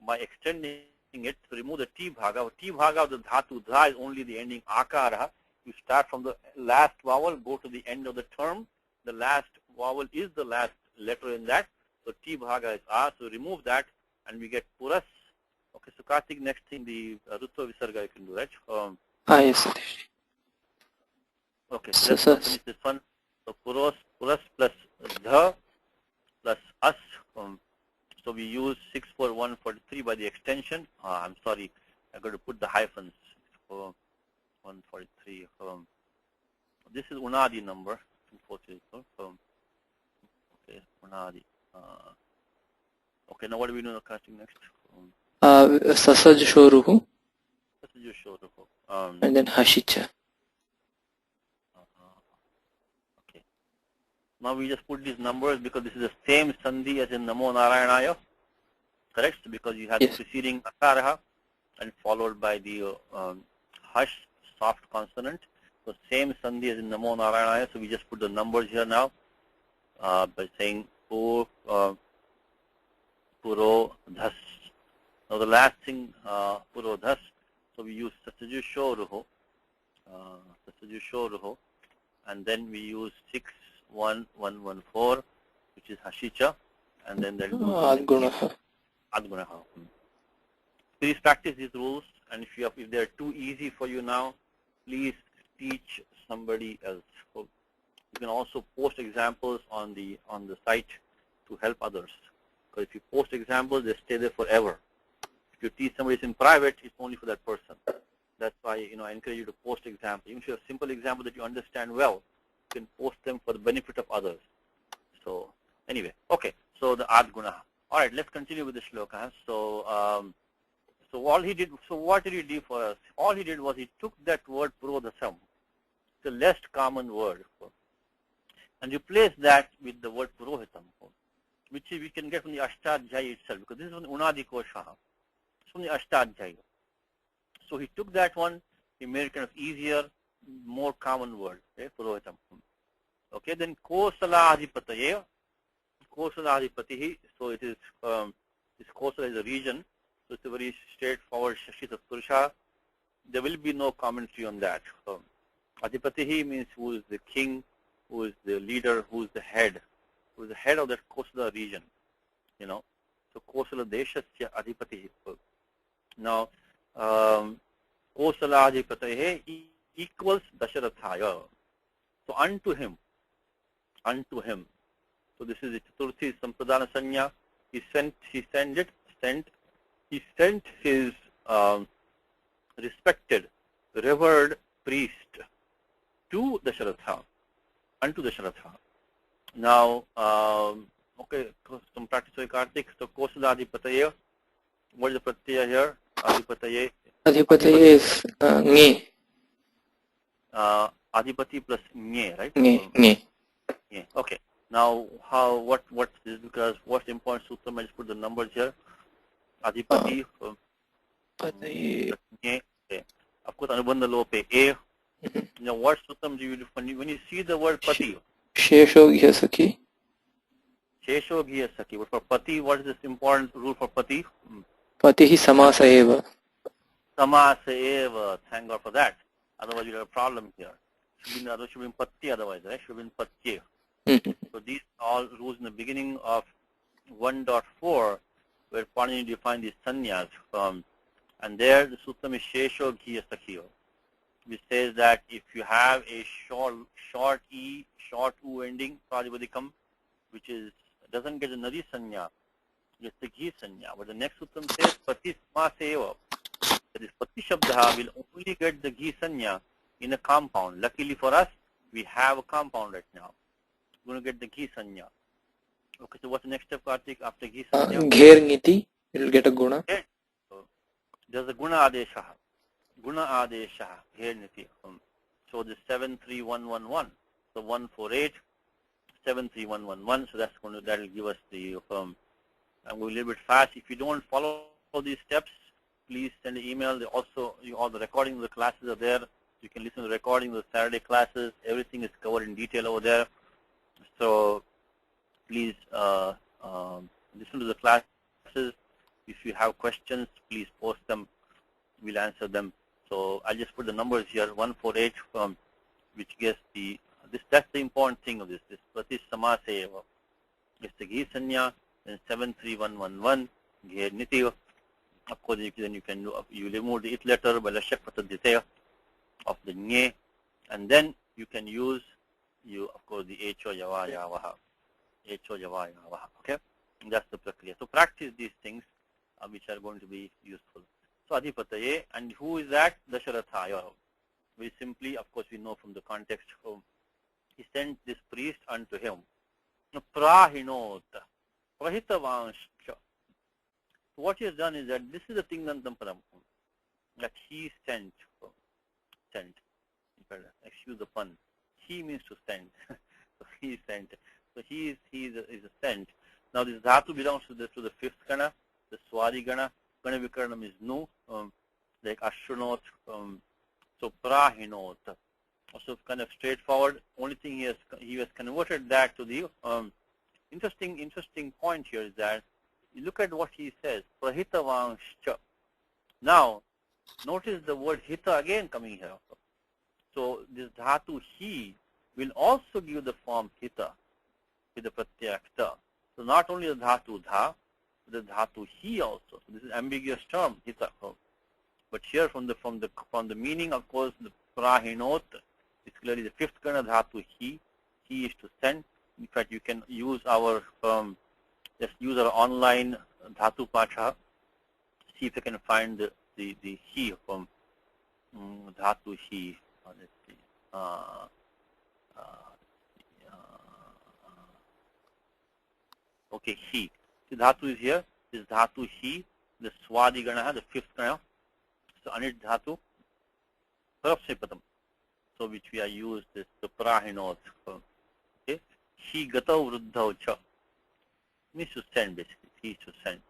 by extending it to remove the T bhaga. T bhaga of the dhatu dha is only the ending akara. You start from the last vowel, go to the end of the term. The last vowel is the last letter in that. So T bhaga is a. So remove that and we get puras. Okay, so Karthik, next thing the Rutva Visarga you can do, right? Yes, Satishji. Okay, so let's finish this one. So puras plus dha plus us. So we use 64143 by the extension. I'm sorry, I'm going to put the hyphens. 143. This is unadi number. 243. Okay, unadi. Okay, now what do we do casting next? Sasaj Shoruhu Sasajushorho. and then Hashicha. Okay. Now we just put these numbers because this is the same sandhi as in Namo Narayanaya. Correct? Because you have Yes. the preceding akaraha and followed by the hush, soft consonant. So same sandhi as in Namo Narayanaya. So we just put the numbers here now by saying Puro Dhas. Now the last thing, Puro Dhas. So we use Sasajushoruho, and then we use 61114, which is Hashicha, and then that goes Adgunaha. Adgunaha. Please practice these rules, and if they are too easy for you now, please teach somebody else. So you can also post examples on the site to help others. Because if you post examples, they stay there forever. If you teach somebody in private, it's only for that person. That's why I encourage you to post examples. Even if you have a simple example that you understand well, you can post them for the benefit of others. So anyway, okay. So the Adgunaha. All right, let's continue with the shloka. So what did he do for us? All he did was he took that word Purodhasam, the less common word, and replaced that with the word Purohitam, which we can get from the Ashtadhyayi itself, because this is from the Unadi Kosha. It's from the Ashtadhyayi. So he took that one, he made it kind of easier, more common word, okay, Purohitam. Okay, then Kosala Adhipataye. Kosala Adhipatihi, so it is, this Kosala is a region, so it's a very straightforward Shashita Purusha. There will be no commentary on that. Adhipatihi means who is the king, who is the leader, who is the head of that Kosala region. So Kosala Deshasya Adhipatihi. Now, Kosala Adhipatihi equals Dasharathaya. So unto him. So this is the Chaturthi Sampradana Sanya. He sent his respected, revered priest to Dasharatha, unto Dasharatha. Now, okay, some practice with Kartik. So Kosala Adhipataye. What is the pratyaya here? Adhipataye. Adhipataye is Nge. Adhipati plus Nye, right? Nge. Yeah. Okay. Now, what's this? Because what's important sutram? I just put the numbers here. Adhipati. Pataye. Nye. Okay. Of course, Anubandha Lope. A. Now, what sutram do you do when you see the word Pati? Shesho Gyasaki. Shesho Gyasaki. But for Pati, what is this important rule for Pati? Patihi Samasa Eva. Samasa Eva. Thank God for that. Otherwise, you have a problem here. Should have been Pati otherwise, right? Should have been Patye. So these are all rules in the beginning of 1.4, where Panini defined these sanyas. And there the sutram is Shesho Gyasakyo, which says that if you have a short E, short U ending, Prajabadikam, which doesn't get the Nadi sanya, it's the Ghi sanya. But the next sutram says Pati Samaseva. That is Pati Shabdaha will only get the Ghi sanya in a compound. Luckily for us, we have a compound right now. We're going to get the Ghi sanya. Okay, so what's the next step, Kartik, after Ghi sanya? Gher Niti, it will get a guna. Okay. So there's a Guna Adeshaha. Guna Adeshaha, Gher Niti. So the 73111. So 148, 73111. So that'll give us the I'm going a little bit fast. If you don't follow all these steps, please send an email. Also, all the recordings of the classes are there. You can listen to the recording of the Saturday classes. Everything is covered in detail over there. So please listen to the classes. If you have questions, please post them. We'll answer them. So I'll just put the numbers here, 148, which gets that's the important thing of this. This Prati Samaseva. It's the Ghi Sanya, then 73111, Gher Niti. Of course, then you remove the it letter by Lashak Pataditya of the Nye, and then you can use of course the Echo Yava Yavaha. Echo Yava Yavaha. Okay? And that's the prakriya. So practice these things which are going to be useful. So Adhipataye, and who is that? Dasharathaya. Very simply, of course, we know from the context, he sent this priest unto him. Prahinot. Prahitavanscha. So what he has done is that this is the Tingantam Padam that he sent. Sent. Excuse the pun. He means to send. So he sent. So he is a sent. Now this dhatu belongs to the fifth gana, the swadi gana. Gana vikaranam is nu, like ashrunot. So prahinot. Also kind of straightforward. Only thing he has converted that to the interesting point here is that you look at what he says. Prahitavanscha. Now notice the word hita again coming here. So this dhatu he will also give the form hita with the pratyakta. So not only the dhatu dha, but the dhatu he also. So this is ambiguous term hita. But here from the meaning, of course, the prahinot is clearly the fifth gana dhatu he. He is to send. In fact, you can use our just use our online dhatu pacha. See if you can find the he from dhatu he. Let's see. Okay, he. The dhatu is here. This dhatu he, the swadi gana, the fifth gana. So anit dhatu, parapsepadam. So which we are used this the prahinot. Okay. He gatav vruddhav cha. Means to send basically. He is to send.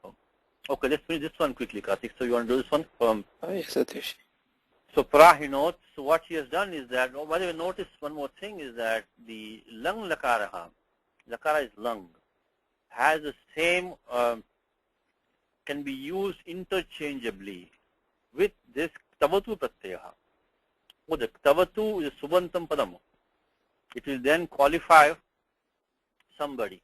Okay, let's finish this one quickly, Karthik. So you want to do this one? Yes, Satish. So prahinot. So what he has done is that, by the way, notice one more thing is that the lung lakaraha, lakara is lung, has the same, can be used interchangeably with this ktavatu pratyaha. Oh, the ktavatu is subantam padam. It will then qualify somebody.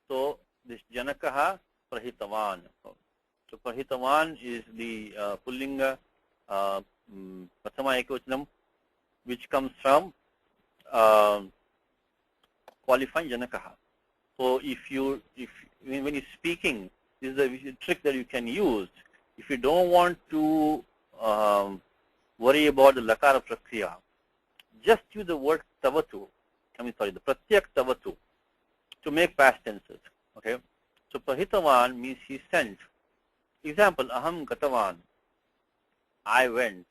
So this janakaha prahitavan. So prahitavan is the pullinga prathama ekvachanam, which comes from qualifying janakaha. So when you're speaking, this is a trick that you can use. If you don't want to worry about the lakara prakriya, just use the word tavatu. The pratyak tavatu to make past tenses. Okay. So prahitavan means he sent. Example: aham gatavan, I went.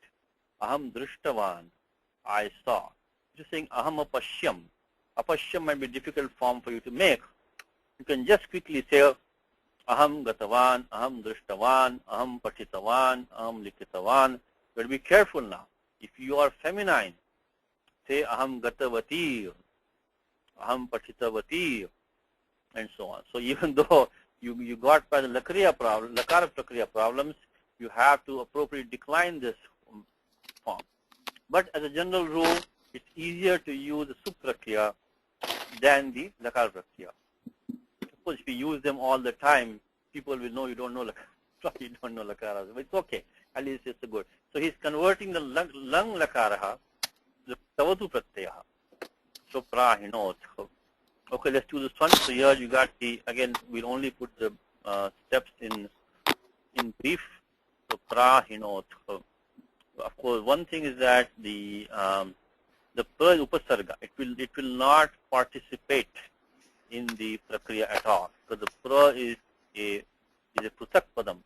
Aham drishtavan, I saw. Just saying aham apashyam. Apashyam might be a difficult form for you to make. You can just quickly say aham gatavan, aham drishtavan, aham patitavan, aham likitavan. But be careful now. If you are feminine, say aham gatavati, aham patitavati, and so on. So even though you got by the lakara prakriya problems, you have to appropriately decline this form. But as a general rule, it's easier to use the suprakriya than the lakara prakriya. Of course, if you use them all the time, people will know you don't know lakara. But it's okay. At least it's good. So he's converting the lung lakaraha, the tavatu pratyaha. So prahinot. Okay, let's do this one. So here you got again, we'll only put the steps in brief. So prahinot. Of course, one thing is that the pra upasarga, it will not participate in the prakriya at all. So the pra is a prutak padam.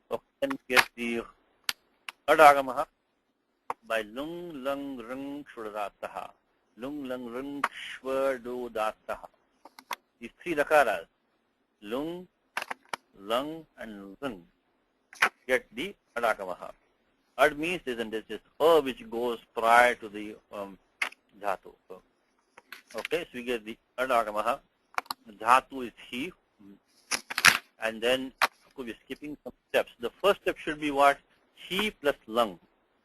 So then we get the adagamaha by lung lang rung shudataha. Lung lang rung shwadodataha. These three lakaras, lung, lung, and rung, get the adagamaha. Ad means there's this which goes prior to the dhatu. Okay, so we get the adagamaha. Dhatu is he, and then we're skipping some steps. The first step should be what? He plus lung.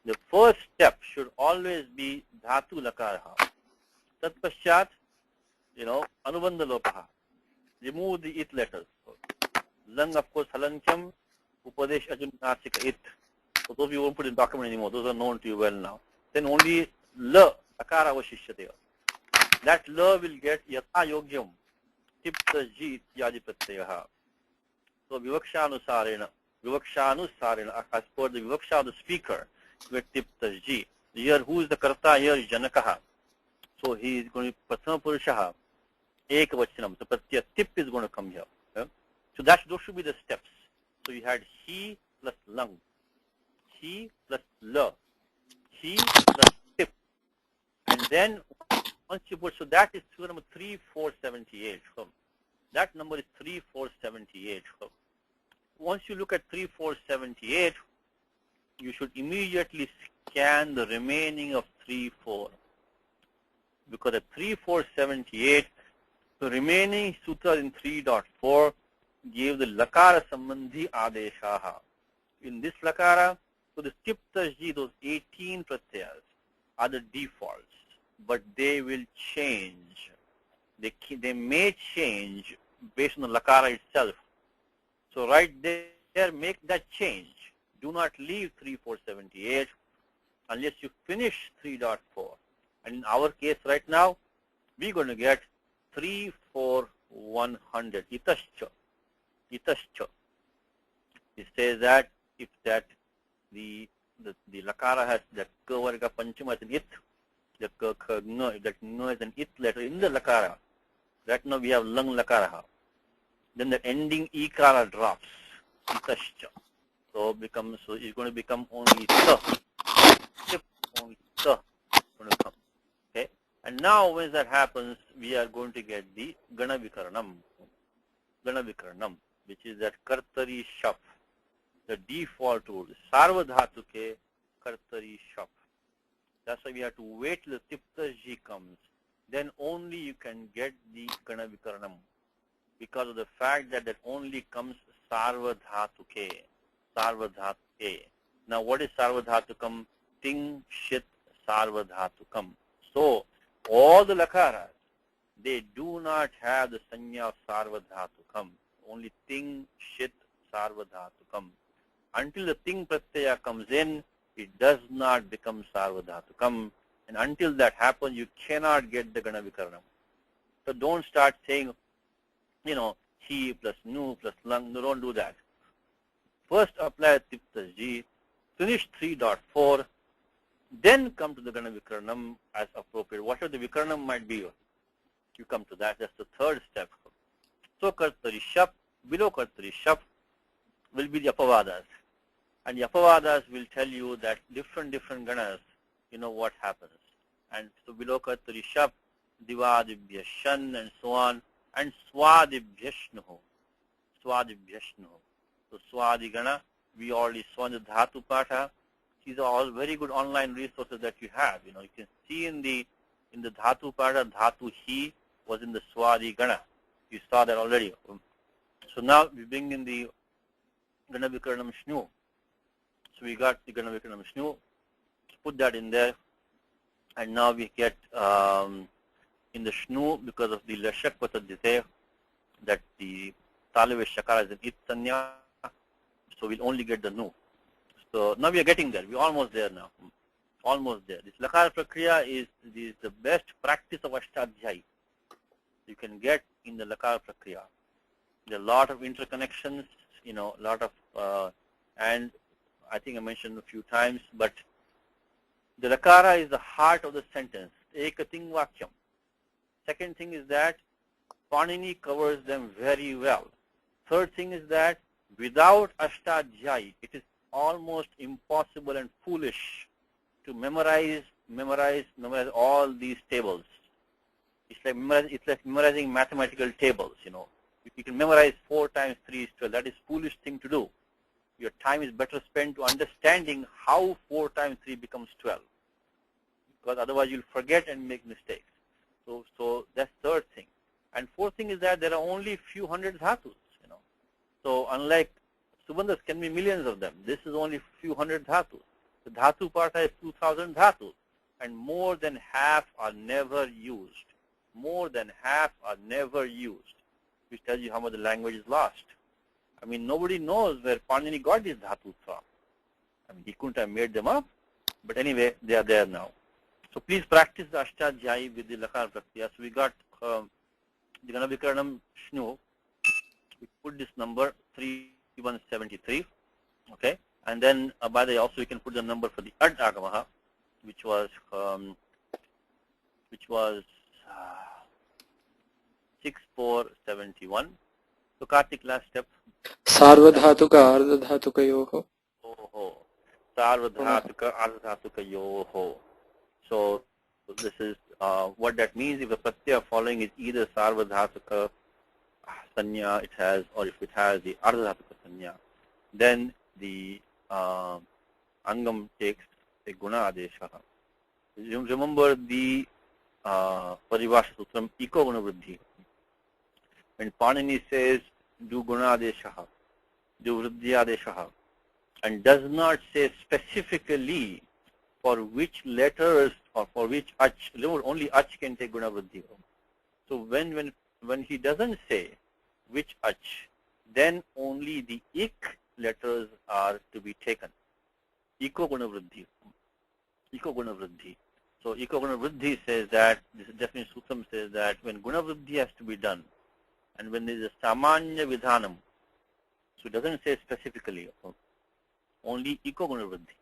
The first step should always be dhatu lakaraha. Tat paschat, anubandha lopaha. Remove the it letters. Lung, of course, halankyam, upadesh ajun nasika it. So those you won't put in document anymore. Those are known to you well now. Then only la, akara vashishyate. That la will get yatha yogyam, tipta ji ityadi pratyaha. So vivakshanusarena, as per the vivaksha of the speaker, you get tipta ji. Here, who is the karta? Here is janakaha. So he is going to be prathama purushaha, ekavachanam. So pratya tip is going to come here. Okay? So those should be the steps. So you had he plus lung, he plus la, he plus tip, and then once you put, so that is figure number 3478. That number is 3478. Once you look at 3478, you should immediately scan the remaining of 34. Because at 3478, the remaining sutra in 3.4 gave the lakara sambandhi adeshaha. In this lakara, so the tip tasji, those 18 pratyas are the defaults, but they will change. They may change based on the lakara itself. So right there, make that change. Do not leave 3478 unless you finish 3.4. And in our case right now, we're going to get 34100. Itascha. Itascha. It says that if that the lakara has the ka varga panchama as an it, the ka kha nga, if that nga is an it letter in the lakara, right now we have lung lakara. Then the ending ikara drops. Itascha. So it's going to become only ta. Only ta going to come. Okay. And now when that happens, we are going to get the gana vikaranam. Gana vikaranam, which is that kartari shap, the default rule. Sarvadhatuke kartari shap. That's why we have to wait till the tiptaji comes. Then only you can get the gana vikaranam, because of the fact that only comes sarvadhatuke. Sarvadhatuke. Now what is sarvadhatukam? Ting, shit, sarvadhatukam. So all the lakaras, they do not have the sanya of sarvadhatukam. Only ting, shit, sarvadhatukam. Until the ting pratyaya comes in, it does not become sarvadhatukam. And until that happens, you cannot get the gana vikaranam. So don't start saying, he plus nu plus lung. No, don't do that. First apply tiptaji, finish 3.4, then come to the gana vikaranam as appropriate. Whatever the vikaranam might be, you come to that. That's the third step. So kartari shap, below kartari shap will be the apavadas. And the apavadas will tell you that different ganas, what happens. And so below kartari shap, divadibhya shan and so on, and swadibhya shnuhu. Swadibhya shnuhu. So swadi gana, we already saw in the dhatu patha. These are all very good online resources that you have. You can see in the dhatu patha, dhatu he was in the swadi gana. You saw that already. So now we bring in the gana vikaranam shnu. So we got the gana vikaranam shnu. Put that in there, and now we get in the shnu, because of the lashak patadite, that the talive shakara is an it sanya. So we'll only get the nu. So now we are getting there. We're almost there now. Almost there. This lakara prakriya is the best practice of ashtadhyayi you can get in the lakara prakriya. There are a lot of interconnections, a lot of, and I think I mentioned a few times, but the lakara is the heart of the sentence. Ekating vakyam. Second thing is that Panini covers them very well. Third thing is that without ashtadhyayi, it is almost impossible and foolish to memorize all these tables. It's like memorizing mathematical tables. If you can memorize 4 times 3 is 12, that is foolish thing to do. Your time is better spent to understanding how 4 times 3 becomes 12, because otherwise you'll forget and make mistakes. So that's third thing. And fourth thing is that there are only few hundred dhatus. So unlike subandhas can be millions of them, this is only few hundred dhatus. The dhatu partha is 2,000 dhatus, and more than half are never used. More than half are never used, which tells you how much the language is lost. I mean, nobody knows where Panini got these dhatus from. I mean, he couldn't have made them up, but anyway, they are there now. So please practice the ashtadhyayi with the lakara prakriya. So we got the gana vikaranam shnu. We put this number 3173, okay, and then by the way, also we can put the number for the ad agamaha, which was 6471, So Kartik, last step. सार्वधातुक अर्धधातुकयोः Oh, Sarvadhatuka Ardhatukayoho. So this is what that means. If the pratyaya following is either Sarvadhatuka sanya it has, or if it has the Ardhatuka sanya, then the Angam takes a Guna Adesha. Remember the Paribhasha Sutram, Iko Guna Vriddhi. When Panini says, do Guna Adesha, do Vriddhi Adesha, and does not say specifically for which letters or for which ach, only ach can take Guna Vriddhi. So when he doesn't say which ach, then only the ik letters are to be taken. Iko Guna Vriddhi. Iko Guna Vriddhi. So Iko Guna Vriddhi says that, this definite sutram says that when Guna Vriddhi has to be done, and when there is a Samanya Vidhanam, so it doesn't say specifically, only Iko Guna Vriddhi.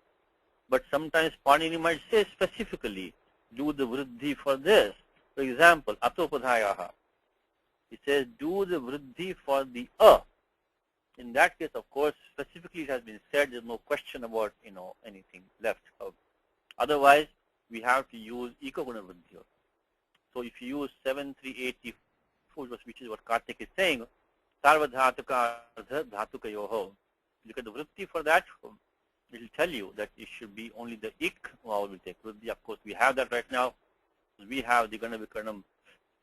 But sometimes Panini might say specifically, do the Vriddhi for this. For example, Atopadhayaha. He says, do the Vriddhi for the A. In that case, of course, specifically it has been said, there's no question about, anything left. Otherwise, we have to use Iko Guna Vriddhi. So if you use 7384, which is what Kartik is saying, Sarvadhatuka Dhatuka Yoho. Look at the Vriddhi for that. It will tell you that it should be only the ik vowel will take Vriddhi. Of course, we have that right now. We have the Gana Vikarnam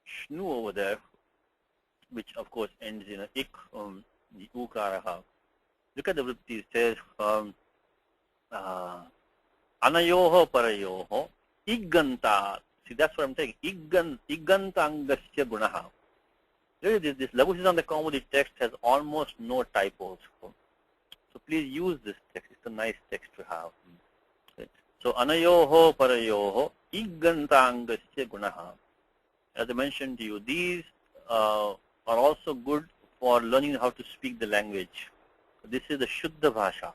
Shnu over there, which of course ends in a ik, the ukaraha. Look at the Vriddhi. It says, Anayoho Parayoho, Iganta. See, that's what I'm saying. Igantangasya Gunaha. This Laghu the Kaumudi text has almost no typos. So please use this text. It's a nice text to have. So Anayoho Parayoho, Igantangasya Gunaha. As I mentioned to you, these are also good for learning how to speak the language. This is the Shuddha Bhasha.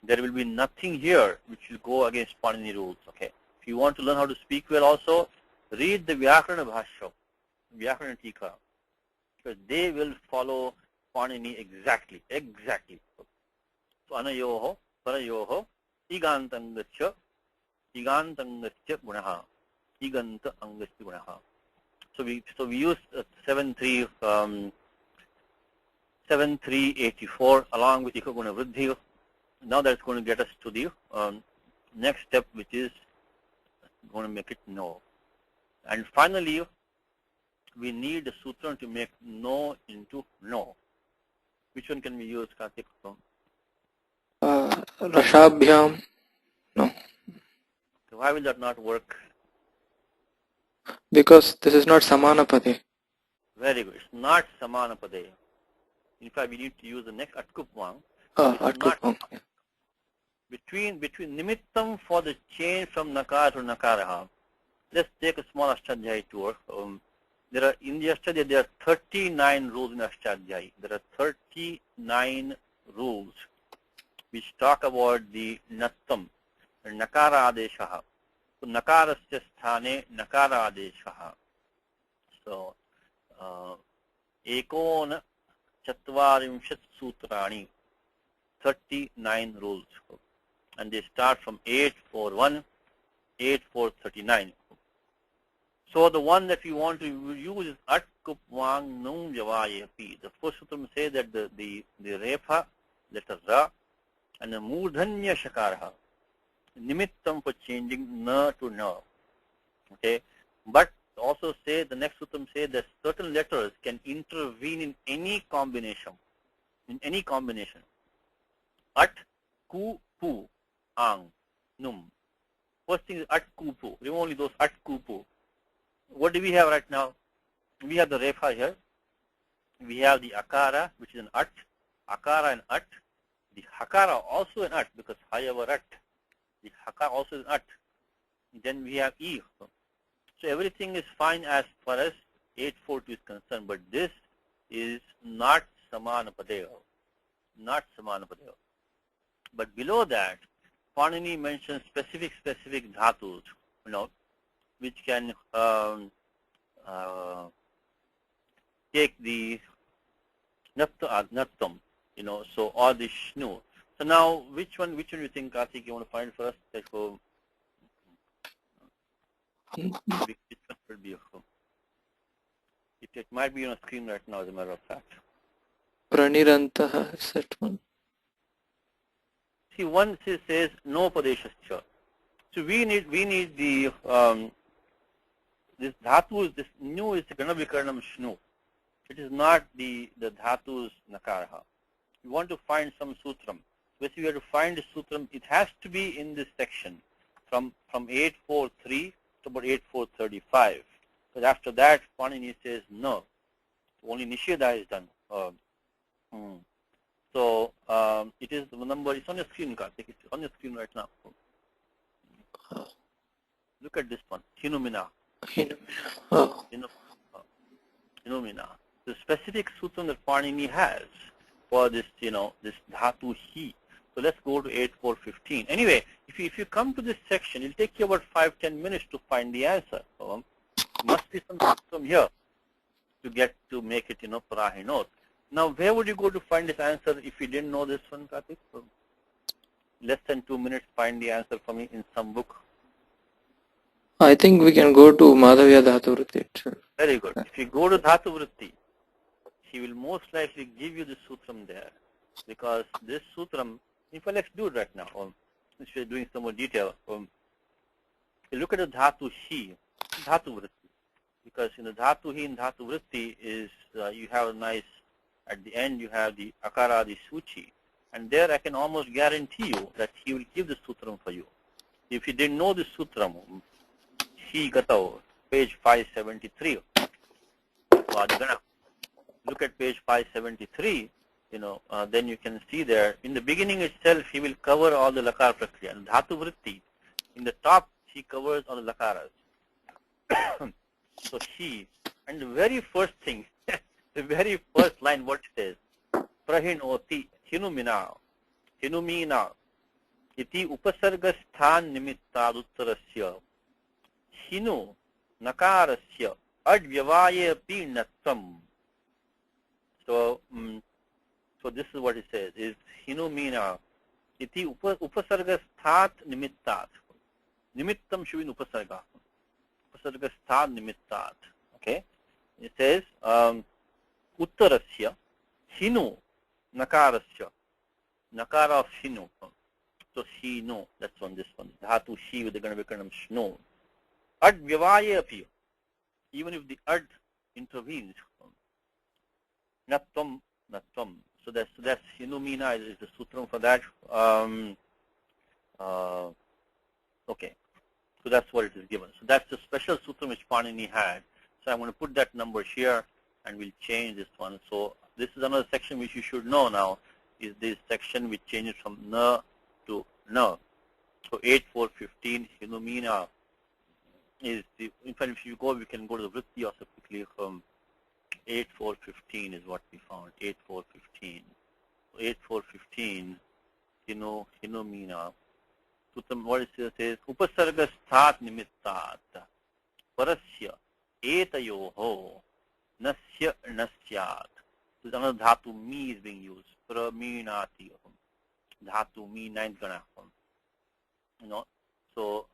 There will be nothing here which will go against Panini rules. Okay. If you want to learn how to speak well also, read the Vyakarana Bhashya, Vyakarana Tika, because they will follow Panini exactly. So Anayoho, Parayoho, Igantangasya Gunaha, Iganta Angasya Gunaha. So we use 7384 along with Iko Guna Vriddhi. Now that's going to get us to the next step, which is going to make it no. And finally, we need a sutra to make no into no. Which one can we use, Kartik? Rashabhyam. No. So why will that not work? Because this is not Samanapade. Very good. It's not Samanapade. In fact, we need to use the next Atkupvang. Atkupvang. Between Nimittam for the change from Nakara to Nakaraha. Let's take a small Ashtadhyayi tour. In the Ashtadhyayi, there are 39 rules in Ashtadhyayi. There are 39 rules which talk about the Nattam, Nakara Adeshaha. So Nakarasya sthane Nakara Adeshaha. So Ekona Chatvarimshat Sutrani, 39 rules. And they start from 841, 8439. So the one that we want to use is At Kupvang Num Javayapi. The first sutram says that the Refa, letter Ra, and the Murdhanya Shakaraha, Nimittam for changing Na to Na. Okay. But also say, the next sutram says that certain letters can intervene in any combination. At, Ku, Pu, Ang, Num. First thing is At, Ku, Pu. Remove only those At, Ku, Pu. What do we have right now? We have the Refa here. We have the Akara, which is an At. Akara and At. The Hakara also an At, because Hayava At. The Hakara also is an At. Then we have E. So everything is fine as far as 842 is concerned, but this is not Samanapadeva. Not Samanapadeva. But below that, Panini mentions specific dhatus, which can take the nattam, so all the shnu. So now, which one do you think, Karthik, you want to find first? Which one will be? It might be on a screen right now, as a matter of fact. Pranirantaha is that one. See, one says no padeshascha. So we need the this dhatu, this nu is the ganavikarnam shnu. It is not the dhatu's nakaraha. We want to find some sutram. Basically, we have to find the sutram. It has to be in this section from 843 to about 8435. But after that, Panini says no. Only Nisheda is done. So it is the number. It's on your screen, Karthik. It's on your screen right now. Look at this one. Hinumina. Hinumina. The specific sutram that Panini has for this, this dhatu hi. So let's go to 8415. Anyway, if you come to this section, it'll take you about 5-10 minutes to find the answer. Must be some sutram here to make it, parahinot. Now, where would you go to find this answer if you didn't know this one, Karthik? Less than 2 minutes, find the answer for me in some book. I think we can go to Madhavya Dhatu Vritti itself. Very good. If you go to Dhatu Vritti, he will most likely give you the sutram there, because this sutram, in fact, let's do it right now. Since we're doing some more detail, you look at the Dhatu Hi, Dhatu Vritti, because in the Dhatu Hi and Dhatu Vritti is, you have a nice, at the end you have the Akara, the Suchi, and there I can almost guarantee you that he will give the sutram for you. If you didn't know the sutram, Hi Gatao, page 573, look at page 573, then you can see there, in the beginning itself, he will cover all the lakar prakriya. And Dhatu Vritti, in the top, he covers all the lakaras. So he, and the very first thing, the very first line, what it says, Prahinoti, Hinumina, iti upasarga sthan nimittad uttarasya, hinu nakarasya, advyavaya pi nattam. So this is what it says, is Hinumina, iti upasarga sthat nimittat. Nimittam should be upasarga. Upasarga sthat nimittat. Okay? It says, uttarasya, hinu, nakarasya. Nakara of hinu. So hinu, that's on this one. Dhatu shi with the ganavikarnam shnu. Ad vyavaya api. Even if the ad intervenes. Nattam. So that's Hinumina is the sutram for that. Okay. So that's what it is given. So that's the special sutram which Panini had. So I'm going to put that number here and we'll change this one. So this is another section which you should know now, is this section which changes from na to na. So 8415 Hinumina is the, in fact if you go, we can go to the vritti also quickly. 8415 is what we found. 8415. So 8415 Hinumina. What it says, Upasarga sthat nimittat parasya etayoho nasya nasyat. So another dhatu mi is being used. Praminati. Dhatu mi, ninth gana. So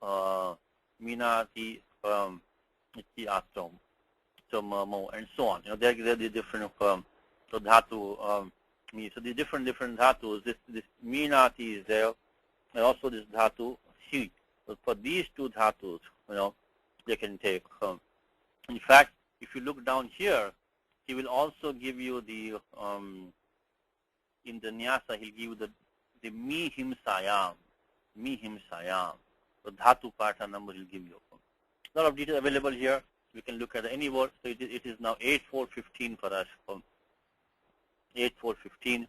minati iti atom. So mamo and so on. They're the different so dhatu mi. So the different dhatus. This minati is there. And also this dhatu hi. So for these two dhatus, they can take. In fact, if you look down here, he will also give you the in the nyasa, he'll give you the mi himsayam. So dhatu pata number he'll give you. A lot of details available here. We can look at any word. So it is now 8415 for us. 8415.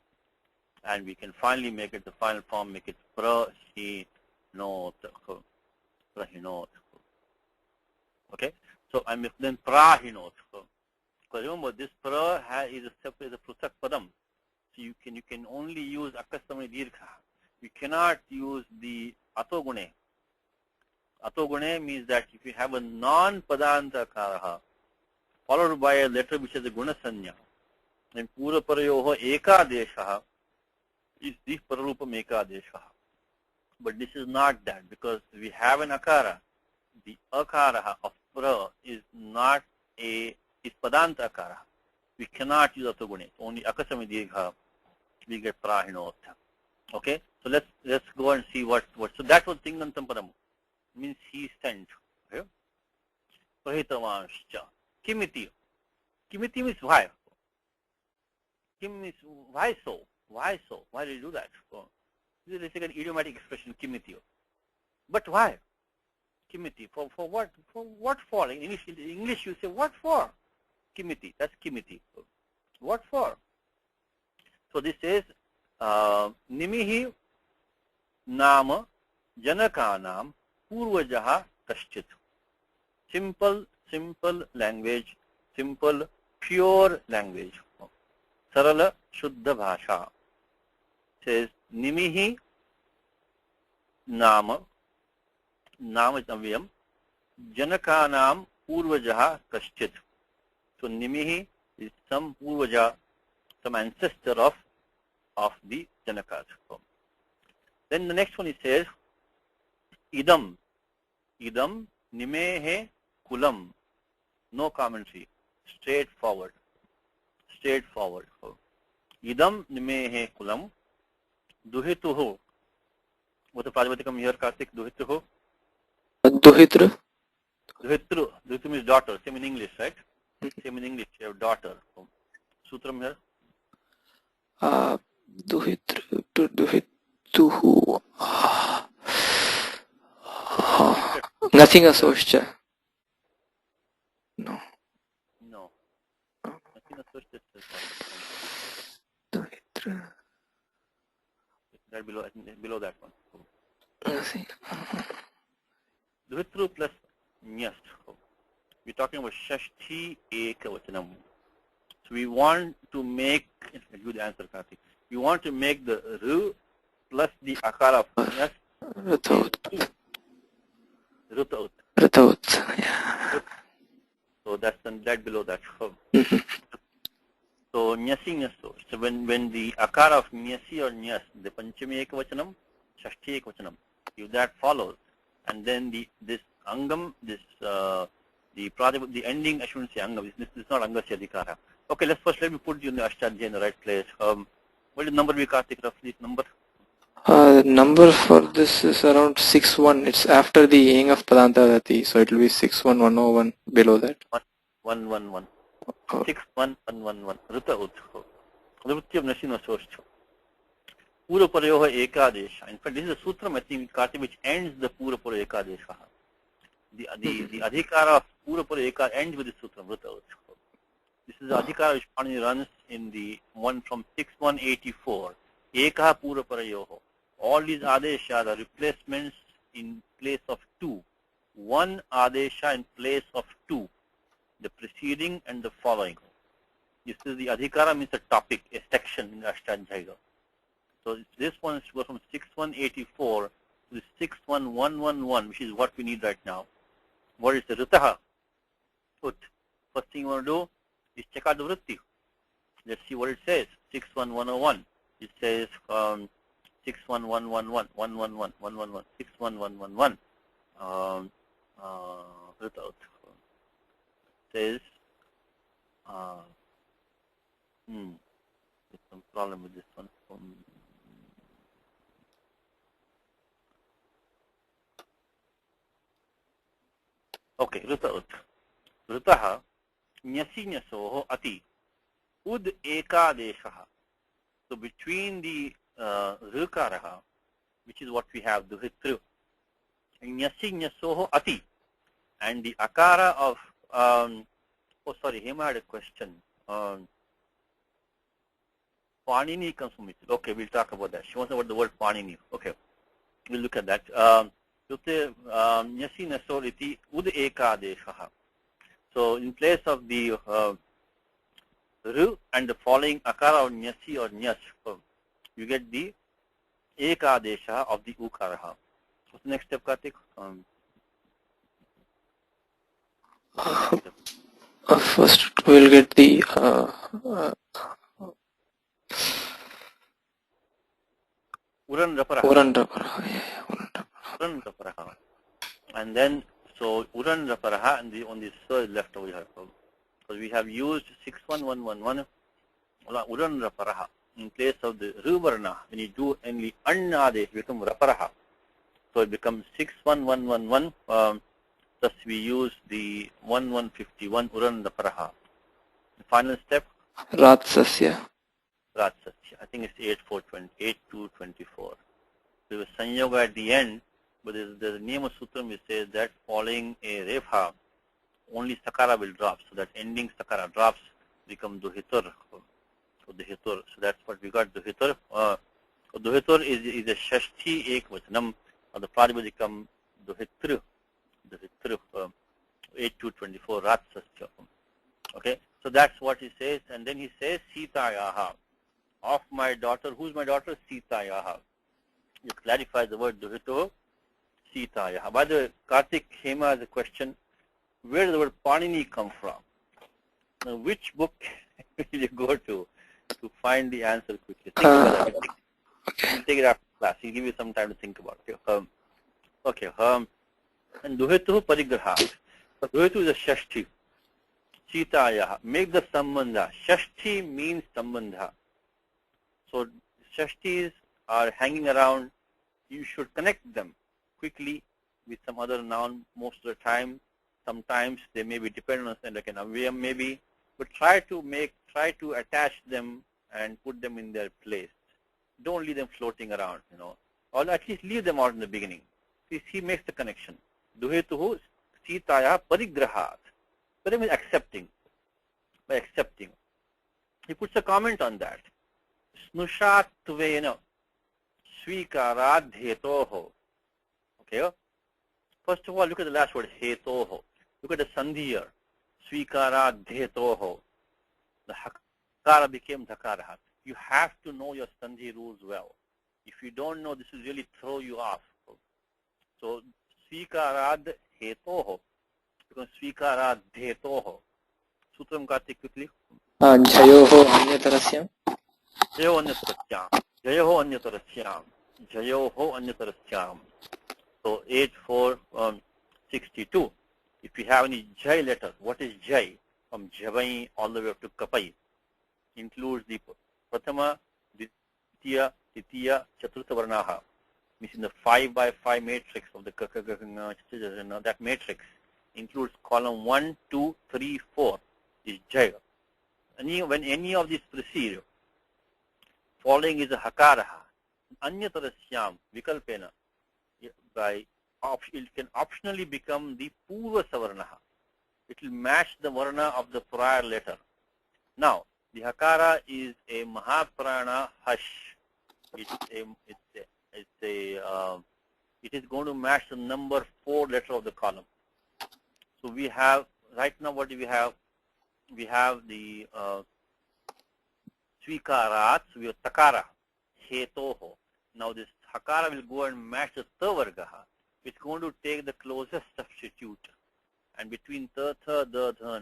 And we can finally make it the final form, make it prahinot. Okay? So I'm then prahinot. Because remember, this pra is a separate, a prutak padam. So you can only use akastamani dirgha. You cannot use the atogune. Atogune means that if you have a non-padanta karaha followed by a letter which is a guna sanya, And Puraparayoho Ekadesha is the Pararupam Ekadesha. But this is not that, because we have an akara. The akara of pra is not is padanta akara. We cannot use atogune. Only akasami dirgha we get prahinotha. Okay? So let's go and see what so that was Tingantam Paramu. Means he sent. Okay? Prahitavanscha. Kimiti. Kimiti means why? Kim means why so? Why so? Why did you do that? So, this is an idiomatic expression, kimiti. But why? Kimiti. For what? For what for? In English you say what for? Kimiti. That's kimiti. What for? So this says Nimihi Nama Janakanam Purvajaha Kaschit. Simple language, simple, pure language. Sarala Shuddha Bhasha. Says Nimihi Nama is avyam Janakanam Purvajaha Kaschit. So Nimihi is some Purvaja, some ancestor of the Janakas. Then the next one he says Idam Nimehe Kulam. No commentary. Straightforward. Idam Nimehe Kulam. Duhituhu. What the Prajvatikam here, Kartik? Duhituhu? Duhitra. Duhitru. Duhitru means daughter. Same in English, right? Same in English. You have daughter. Sutram here. Duhituhu. Nothing associated. No. Nothing associated. Duhitra. Right below that one. Nothing. Duhitru plus Nyas. We're talking about Shashti Ekavachanam. So we want to make, I'll give the answer, Kartik. We want to make the Ru plus the Akara of Nyas. Rutaut. Yeah. So that's that below that. So Nyasi Nyaso. So when the Akara of Nyasi or Nyas, the Panchami Ekavachanam, Shashti Ekavachanam, if that follows, and then this Angam, the ending, I shouldn't say Angam, this is not Angasya Adhikara. Okay, let me put you in the Ashtadhyayi in the right place. What is the number we Kartik, roughly number? The number for this is around 6-1. It's after the ying of Padantagati, so it will be 6-1-101 below that. 1-1-1. 6-1-1-1-1. Ruta Ut. Nrutyam Nasino Soshcho. Puraparayoha Ekadesha. In fact, this is a sutram, I think, Kartik, which ends the Purapara Ekadesha. The Adhikara of Purapara Ekadesha ends with the sutram, Ruta Ut. This is the Adhikara which Panini runs in the one from 6-1-84. Ekaha Puraparayoho. All these Adeshas are replacements in place of two. One Adesha in place of two. The preceding and the following. This is the Adhikara, means a topic, a section in the Ashtadhyayi. So this one goes from 6-1-84 to 6-1-1-1-1, which is what we need right now. What is the Ritaha? Ut. First thing you want to do is check out the Vritti. Let's see what it says. 6-1-1-01. It says 6-1-1-1-1, 1-1-1, 1-1-1, 6-1-1-1-1. Rita Ut. Says there's some problem with this one. Okay, Rita Ut. Ritaha Nyasi Nyasoho Ati Ud Ekadeshaha. So between the Rukaraha, which is what we have, the Hitru, Nyasi Nyasoho Ati, and the Akara of Hema had a question. Panini comes from it. Okay, we'll talk about that. She wants to know about the word Panini. Okay, we'll look at that. Nyasi Nyasoho Iti Ud Ekadeshaha. So in place of the Ru and the following Akara of Nyasi or Nyas, you get the Ekadesha of the Ukaraha. What's the next step, Kartik? First we'll get the Uran Raparaha. Uran Raparaha. Yeah, Uran Raparaha. Uran Raparaha. And then, so Uran Raparaha, and on the sir is left over here. Because we have used 61111 Uran Raparaha in place of the Ruvarna. When you do only Annade, it becomes Raparaha. So it becomes 61111. Thus we use the 1151 Uran Raparaha. The final step, Ratsasya. Ratsasya. I think it's 8224. There was Sanyoga at the end, but there's a name of Sutram which says that following a Refha, only Sakara will drop. So that ending Sakara drops, become Duhitur. So Duhitur. So that's what we got, Duhitur. Duhitur is a Shashti Ekvachanam, or the Pradipika become Duhitru. Duhitru. 8224 Ratsasya. Okay. So that's what he says. And then he says, Sitayaha. Of my daughter. Who's my daughter? Sitayaha. You clarify the word Duhito, Sitayaha. By the way, Karthik Hema has a question. Where does the word Panini come from? Now, which book will you go to find the answer quickly? Think about that. We'll take it after class. He'll give you some time to think about it. Okay. And Duhito Parigraha. So Duhito is a Shashti. Sitayaha. Make the Sambandha. Shashti means Sambandha. So Shashtis are hanging around. You should connect them quickly with some other noun most of the time. Sometimes they may be dependent on like an avyam maybe, but try to attach them and put them in their place. Don't leave them floating around, or at least leave them out in the beginning. See, he makes the connection. Duhetuhu Sitaya Parigrahat. But means accepting. By accepting. He puts a comment on that. Snushatvena Swikaradhetoho. Okay. First of all, look at the last word, hetoho. Look at the sandhi here. Swikaradhetoho. The hakara became dhakaraha. You have to know your sandhi rules well. If you don't know, this will really throw you off. So, swikaradhetoho becomes swikaradhetoho. Sutram Karthik quickly. Jayoho Anyatarasya. Jayoho Anyatarasyam. Jayoho Anyatarasyam. Jayoho Anyatarasyam. So 8462. If you have any Jai letter, what is Jai? From Javai all the way up to Kapai. Includes the Prathama, Ditya, Titiya, Chaturtha Varnaha. Means in the 5x5 matrix of the that matrix includes column 1, 2, 3, 4 is Jai. When any of these proceed, following is a Hakaraha. Anyatarasyam Vikalpena. It can optionally become the Purva Savarnaha. It will match the Varna of the prior letter. Now, the Hakara is a Mahaprana Hash. It is going to match the number 4 letter of the column. So we have, right now what do we have? We have the Swikarat, so we have Takara, Hetoho. Now this Hakara will go and match the Tavargaha. It's going to take the closest substitute. And between the,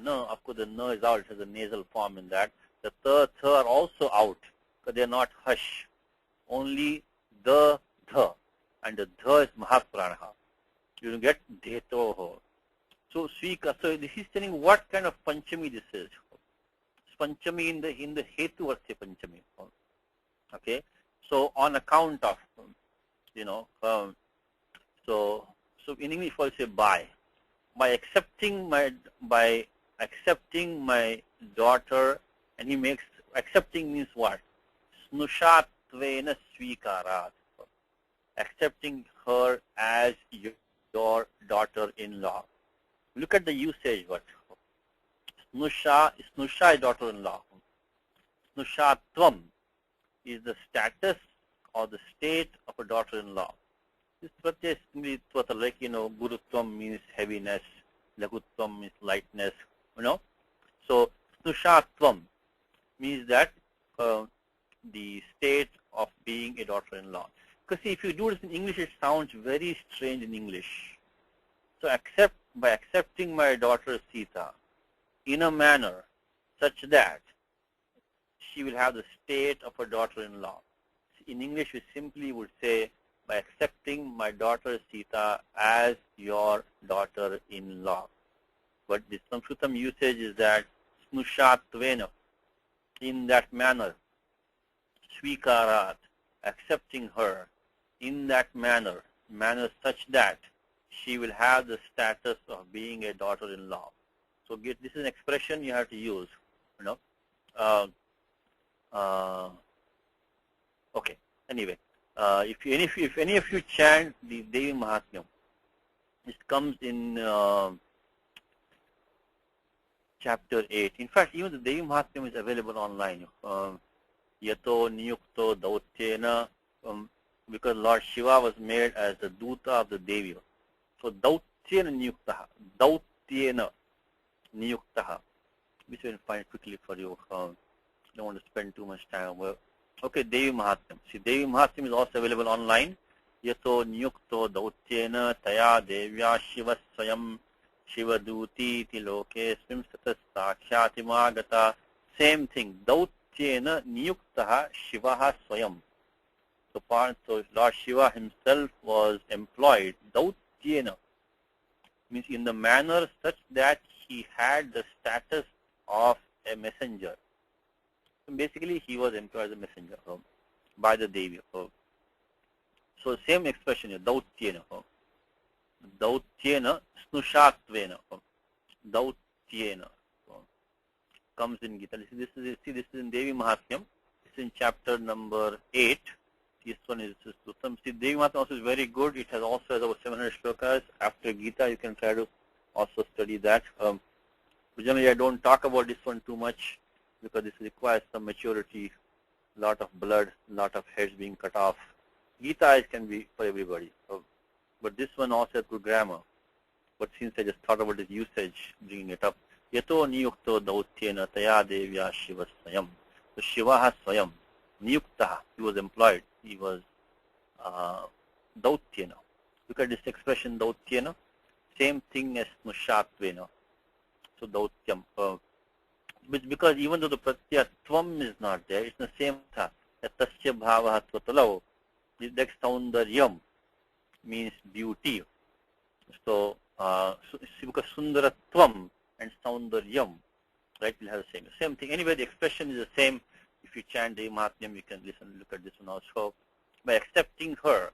na, of course the na is out, it has a nasal form in that. The the are also out, because they are not hush. Only the, and the is Mahapranaha. You will get Dhetoho. So this is telling what kind of Panchami this is. Panchami in the Hetu Vartya Panchami. Okay. So on account of, so in English we'll say by accepting my daughter, and he makes accepting means what? Snushatvena swikarat. Accepting her as your daughter-in-law. Look at the usage word. Snusha is daughter-in-law. Snushatvam is the status or the state of a daughter-in-law. This pratyaya is like, gurutvam means heaviness, lagutvam means lightness, So, snushatvam means that the state of being a daughter-in-law. Because see, if you do this in English, it sounds very strange in English. So by accepting my daughter Sita in a manner such that she will have the state of a daughter-in-law. in English we simply would say, by accepting my daughter Sita as your daughter-in-law. But the Sanskritam usage is that snushatvena, in that manner, swikarat, accepting her in that manner such that she will have the status of being a daughter-in-law. So this is an expression you have to use, you know. Okay. Anyway, if any of you chant the Devi Mahatmyam, it comes in chapter 8. In fact, even the Devi Mahatmyam is available online. Yato niyukto dautyena, because Lord Shiva was made as the Duta of the Devi. So dautyena niyuktaha, dautyena niyuktaha. Which I will find quickly for you. Don't want to spend too much time. Okay, Devi Mahatmyam. See, Devi Mahatmyam is also available online. Yato niyukto dautyena taya devya shiva swayam shiva duti tiloke swimsatas sakshatimagata. Same thing. Dautyena niyuktaha shivaha swayam. So Lord Shiva himself was employed. Dautyena means in the manner such that he had the status of a messenger. So basically, he was employed as a messenger by the Devi. So same expression here, dautyena. Dautyena snushatvena. Dautyena comes in Gita. This is in Devi Mahatmyam. This is in chapter number 8. This one is Suttam. See, Devi Mahatmyam also is very good. It has also has over 700 shlokas. After Gita, you can try to also study that. Generally, I don't talk about this one too much because this requires some maturity, lot of blood, lot of heads being cut off. Gita can be for everybody. But this one also has good grammar. But since I just thought about its usage, bringing it up, Yato niyukto dautyena taya devya shiva swayam. So Shiva has swayam. Niyukta, he was employed. He was dautyena. Look at this expression dautyena. Same thing as snushatvena. So dautyam. Because even though the pratyatvam is not there, it's the same tha. Tasya bhavaha tvatalau. That saundaryam means beauty. So, because sundaratvam and saundaryam, right, will have the same thing. Anyway, the expression is the same. If you chant Devi Mahatmyam, you can look at this one also. By accepting her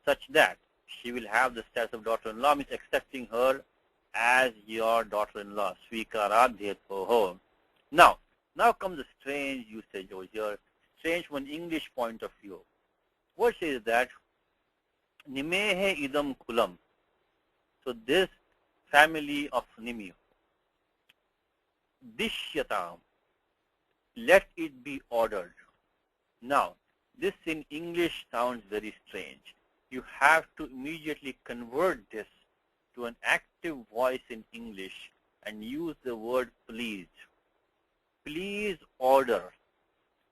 such that she will have the status of daughter-in-law, means accepting her as your daughter-in-law. Swikaradhyatoho. Now comes a strange usage over here. Strange from an English point of view. What says that? Nimehe idam kulam. So this family of Nimi. Dishyatam. Let it be ordered. Now, this in English sounds very strange. You have to immediately convert this to an active voice in English and use the word please. Please order.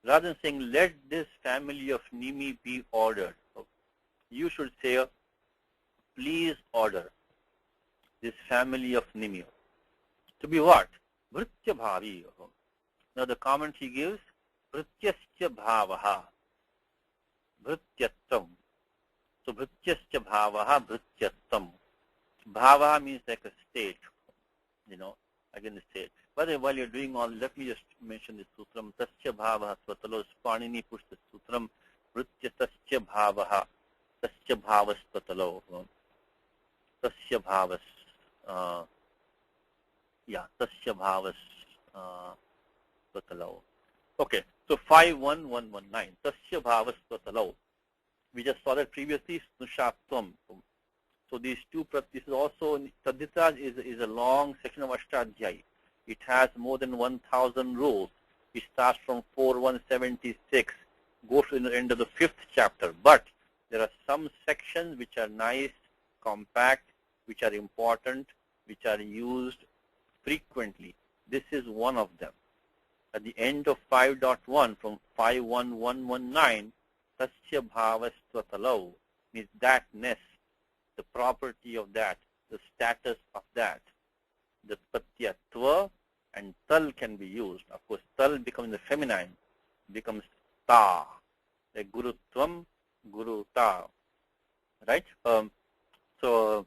Rather than saying, let this family of Nimi be ordered, you should say, please order this family of Nimi. To be what? Vritya bhavi. Now the comment he gives, Vrityasya bhavaha, Vrityattam. So Vrityasya bhavaha, Vrityattam. Bhava means like a state, again the state. By the way, while you're doing all, let me just mention this sutram. Tasya bhavaha svatalo spanini pushta sutram. Vritya tasya bhavaha. Tasya bhavas svatalo. Tasya bhavas. Tasya bhavas svatalo. Okay, so 51119. Tasya bhavas svatalo. We just saw that previously, snushatvam. So these two, this is also, Tadhita is a long section of Ashtadhyayi. It has more than 1,000 rules. It starts from 4176, goes to the end of the 5th chapter. But there are some sections which are nice, compact, which are important, which are used frequently. This is one of them. At the end of 5.1 from 51119, Tasya bhavastvatalav means thatness, the property of that, the status of that. The pratyatva and tal can be used. Of course, tal becomes the feminine, becomes ta. like Gurutvam, Guruta, right? So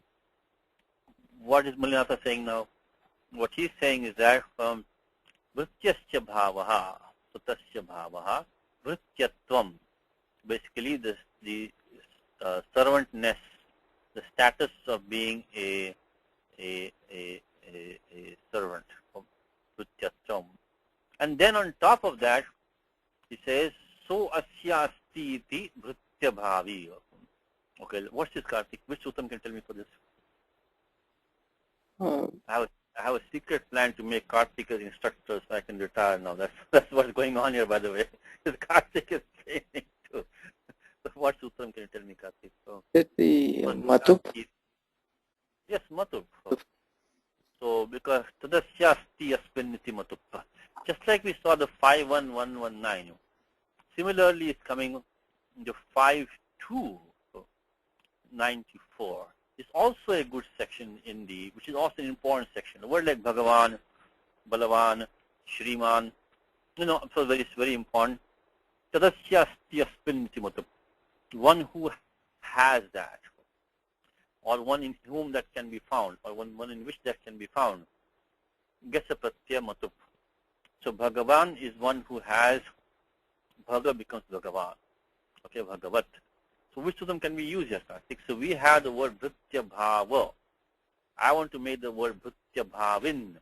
what is Mulinatha saying now? What he's saying is that Vrityasya bhavaha, sutasya bhavaha, Vrityatvam. Basically, the servantness, the status of being a servant, Vrityatvam. And then on top of that, he says, so asya asti iti Vritya bhavi. Okay, what's this, Karthik? Which Sutram can tell me for this? I have a secret plan to make Karthik as instructor so I can retire now. That's what's going on here, by the way. Karthik is training too. So what Sutram can you tell me, Karthik? So, the Matup? Yes, Matup. So because Tadasya asti asminniti Matuppa. Just like we saw the 51119. Similarly, it's coming the 5294. It's also a good section in the, which is also an important section. A word like Bhagavan, Balavan, Shriman, so very important. Tadasya asti asminniti Matuppa. One who has that, or one in whom that can be found, or one in which that can be found, gets a pratyaya matup. So Bhagavan is one who has, Bhaga becomes Bhagavan. Okay, Bhagavat. So which of them can we use here, Karthik? So we have the word Vritya Bhava. I want to make the word Vritya Bhavin,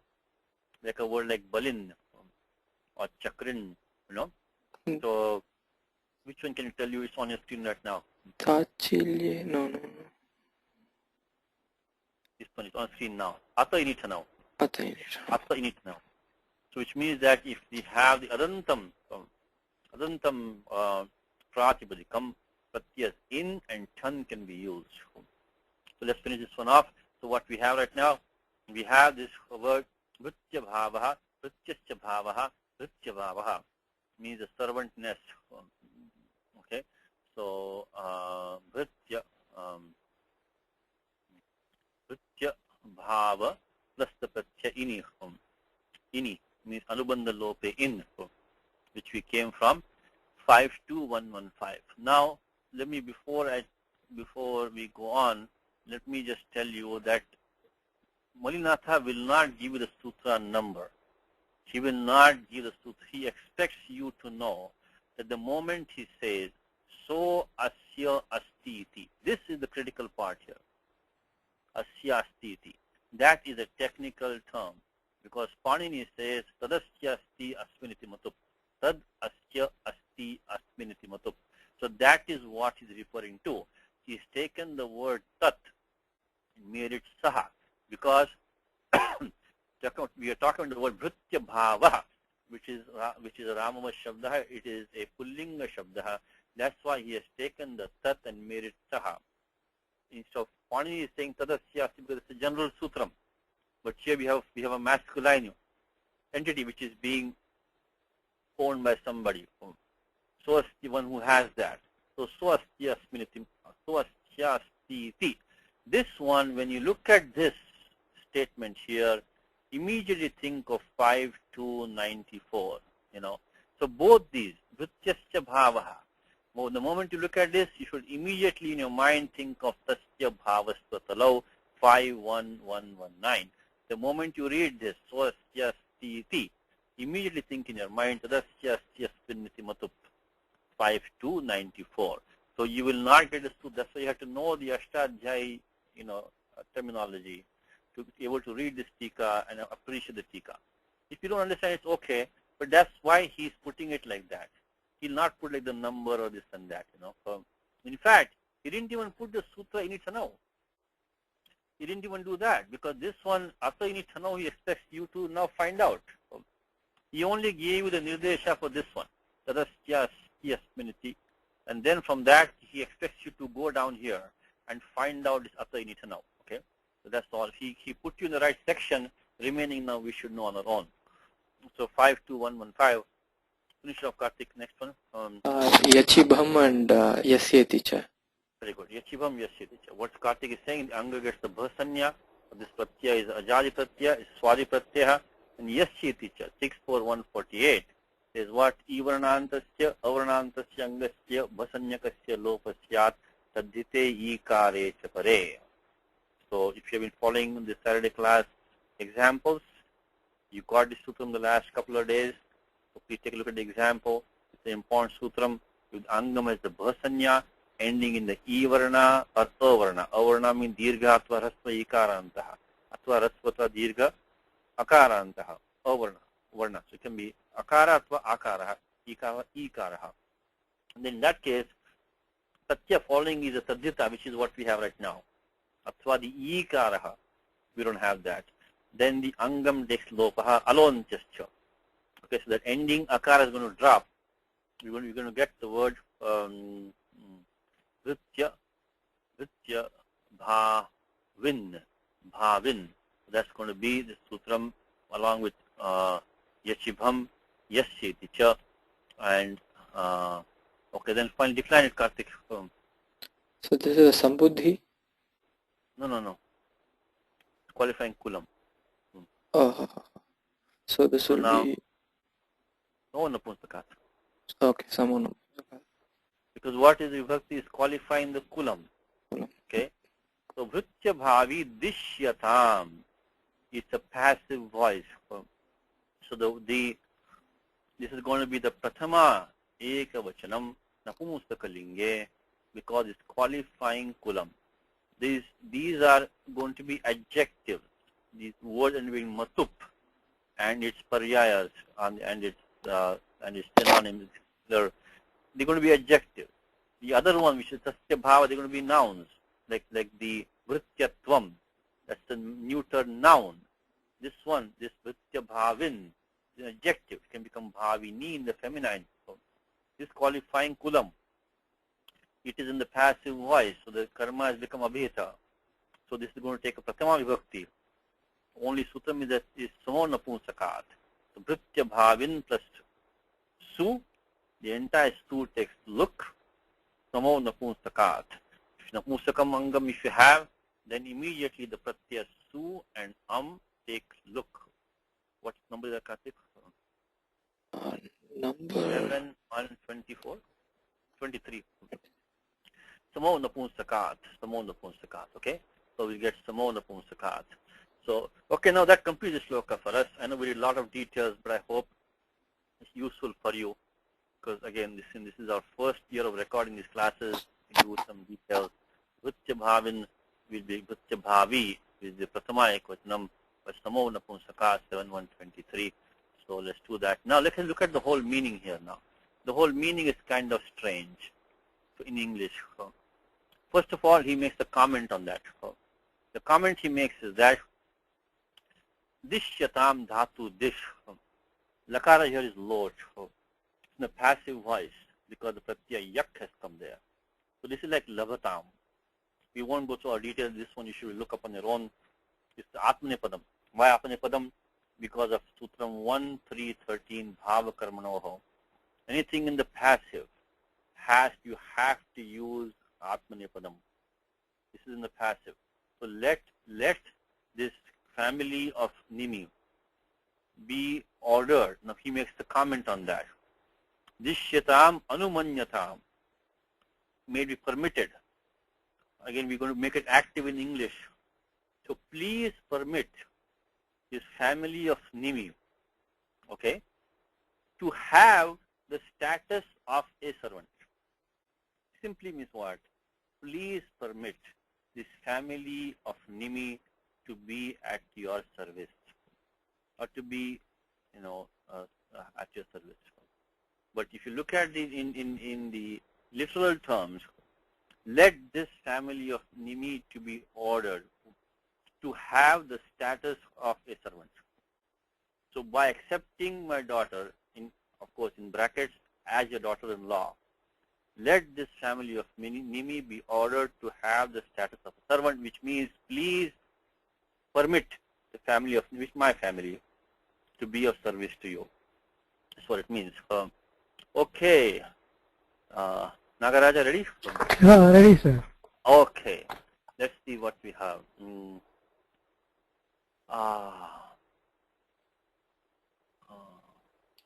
like a word like Balin or Chakrin, So which one can you tell you? It's on your screen right now. Tachilye, no. This one is on screen now. Ata inita now. Ata inita now. So which means that if we have the Adantam Pratipadikam, Pratyas in and Chan can be used. So let's finish this one off. So what we have right now, we have this word Vritya Bhavaha, Vrityasya Bhavaha, Vritya Bhavaha, means the servantness. Okay, so Vritya Bhava plus the Pratya ini means Anubandha Lope in, which we came from 52115. Now, let me before we go on, let me just tell you that Mulinatha will not give you the sutra number. He will not give the sutra. He expects you to know that the moment he says, so asya astiti, this is the critical part here. Asya astiti. That is a technical term. Because Panini says, tadasya asti asminiti matup. Tad asya asti asminiti matup. So that is what he's referring to. He's taken the word tat and made it saha. Because we are talking about the word Vritya Bhava, which is a Ramava Shabda. It is a Pullinga Shabda. That's why he has taken the tat and made it saha. Instead of Panini is saying tadasya asti because it's a general sutram. But here we have a masculine entity which is being owned by somebody. So as the one who has that. So asya asti. This one, when you look at this statement here, immediately think of 5294. So both these, Vrityasya Bhavaha. The moment you look at this, you should immediately in your mind think of Tasya Bhavastvatalau 51119. The moment you read this, Swasya Stiti, immediately think in your mind, Tadasya Spinniti Matup 5294. So you will not get this truth. That's why you have to know the Ashtadhyay, terminology to be able to read this tika and appreciate the tika. If you don't understand, it's okay, but that's why he's putting it like that. He'll not put like the number or this and that, So, in fact, he didn't even put the sutra in its now. He didn't even do that because this one, Ata in its now, he expects you to now find out. He only gave you the nirdesha for this one. Tadasya Yasminiti. And then from that, he expects you to go down here and find out this Ata in its now. Okay? So that's all. He put you in the right section. Remaining now, we should know on our own. So 52115. Finish off, Karthik. Next one. Yachibham and Yasyeti cha. Very good. Yachibham, Yasyeti cha. What Karthik is saying, the Anga gets the Bhasanya. This Pratyaya is Ajadi Pratyaya, is Swadi Pratyaya, and Yasyeti cha, 64148. is what? Ivarnantasya avarnantasya angasya bhasanyakasya lopasyat tadhite ikare cha pare. So if you have been following the Saturday class examples, you got the sutram the last couple of days. So please take a look at the example. It's an important sutram with angam as the bhasanya ending in the ivarna or avarna. Avarna means dirgha atva rasva ikarantaha. Atva rasvata dirgha akarantaha. Avarna. Varna. So it can be akara atva akaraha. Ikaraha. And then in that case, satya following is a tadhita, which is what we have right now. Atva the ikaraha. We don't have that. Then the angam takes lopaha alone gesture. Okay, so that ending akara is going to drop. We're going to get the word vritya bhavin. Bhavin. That's going to be the sutram along with yachibham yasyeti cha. And okay, then finally decline it, Karthik. So this is a sambuddhi. No. Qualifying kulam. Oh, so this will now, be no napunsakat. okay. Someone. Because what is vibhakti is qualifying the kulam. Okay. So vritya bhavi dishyatam. It's a passive voice. So this is going to be the prathama ekavachanam napumsakalinge because it's qualifying kulam. These are going to be adjectives. These words are being matup and its paryayas and its synonyms. They're going to be adjectives. The other one, which is tasya bhava, they're going to be nouns, like the vrityatvam. That's the neuter noun. This one, this vritya bhavin, is an adjective. It can become bhavini in the feminine. So this qualifying kulam. It is in the passive voice, so the karma has become abhita. So this is going to take a prathama vibhakti. Only sutram is samo napunsakat. So vritya bhavin plus su, the entire su takes look, samo napunsakat. If napunsakam angam if you have, then immediately the pratyaya su and takes look. What number is that, Karthik? Number 7 on 24? 23. Samo napunsakat. Okay? So we get samo napunsakat. So, okay, now that completes the shloka for us. I know we did a lot of details, but I hope it's useful for you. Because again, this is our first year of recording these classes. We do some details. Vritya bhavin will be vritya bhavi with the prathama ekvachanam, but samo napunsakat 7:123. So let's do that. Now let's look at the whole meaning here now. The whole meaning is kind of strange in English. First of all, he makes a comment on that. The comment he makes is that dishyatam dhatu dish. Lakara here is low. It's in a passive voice because the pratyaya yak has come there. So this is like lavatam. We won't go through our details. This one you should look up on your own. It's the atmanepadam. Why atmanepadam? Because of sutram 1.3.13 bhava karmanoho. Anything in the passive you have to use atmanepadam. This is in the passive. So let this family of nimi be ordered. Now he makes the comment on that. Dishyatam anumanyatam may be permitted. Again, we're going to make it active in English. So please permit this family of nimi, okay, to have the status of a servant. Simply means what? Please permit this family of nimi to be at your service, or to be, at your service. But if you look at it in the literal terms, let this family of nimi to be ordered to have the status of a servant. So by accepting my daughter, of course in brackets, as your daughter-in-law, let this family of nimi be ordered to have the status of a servant, which means please permit the family of my family to be of service to you. That's what it means. Okay. Nagaraja, ready? Yeah, ready, sir. Okay. Let's see what we have.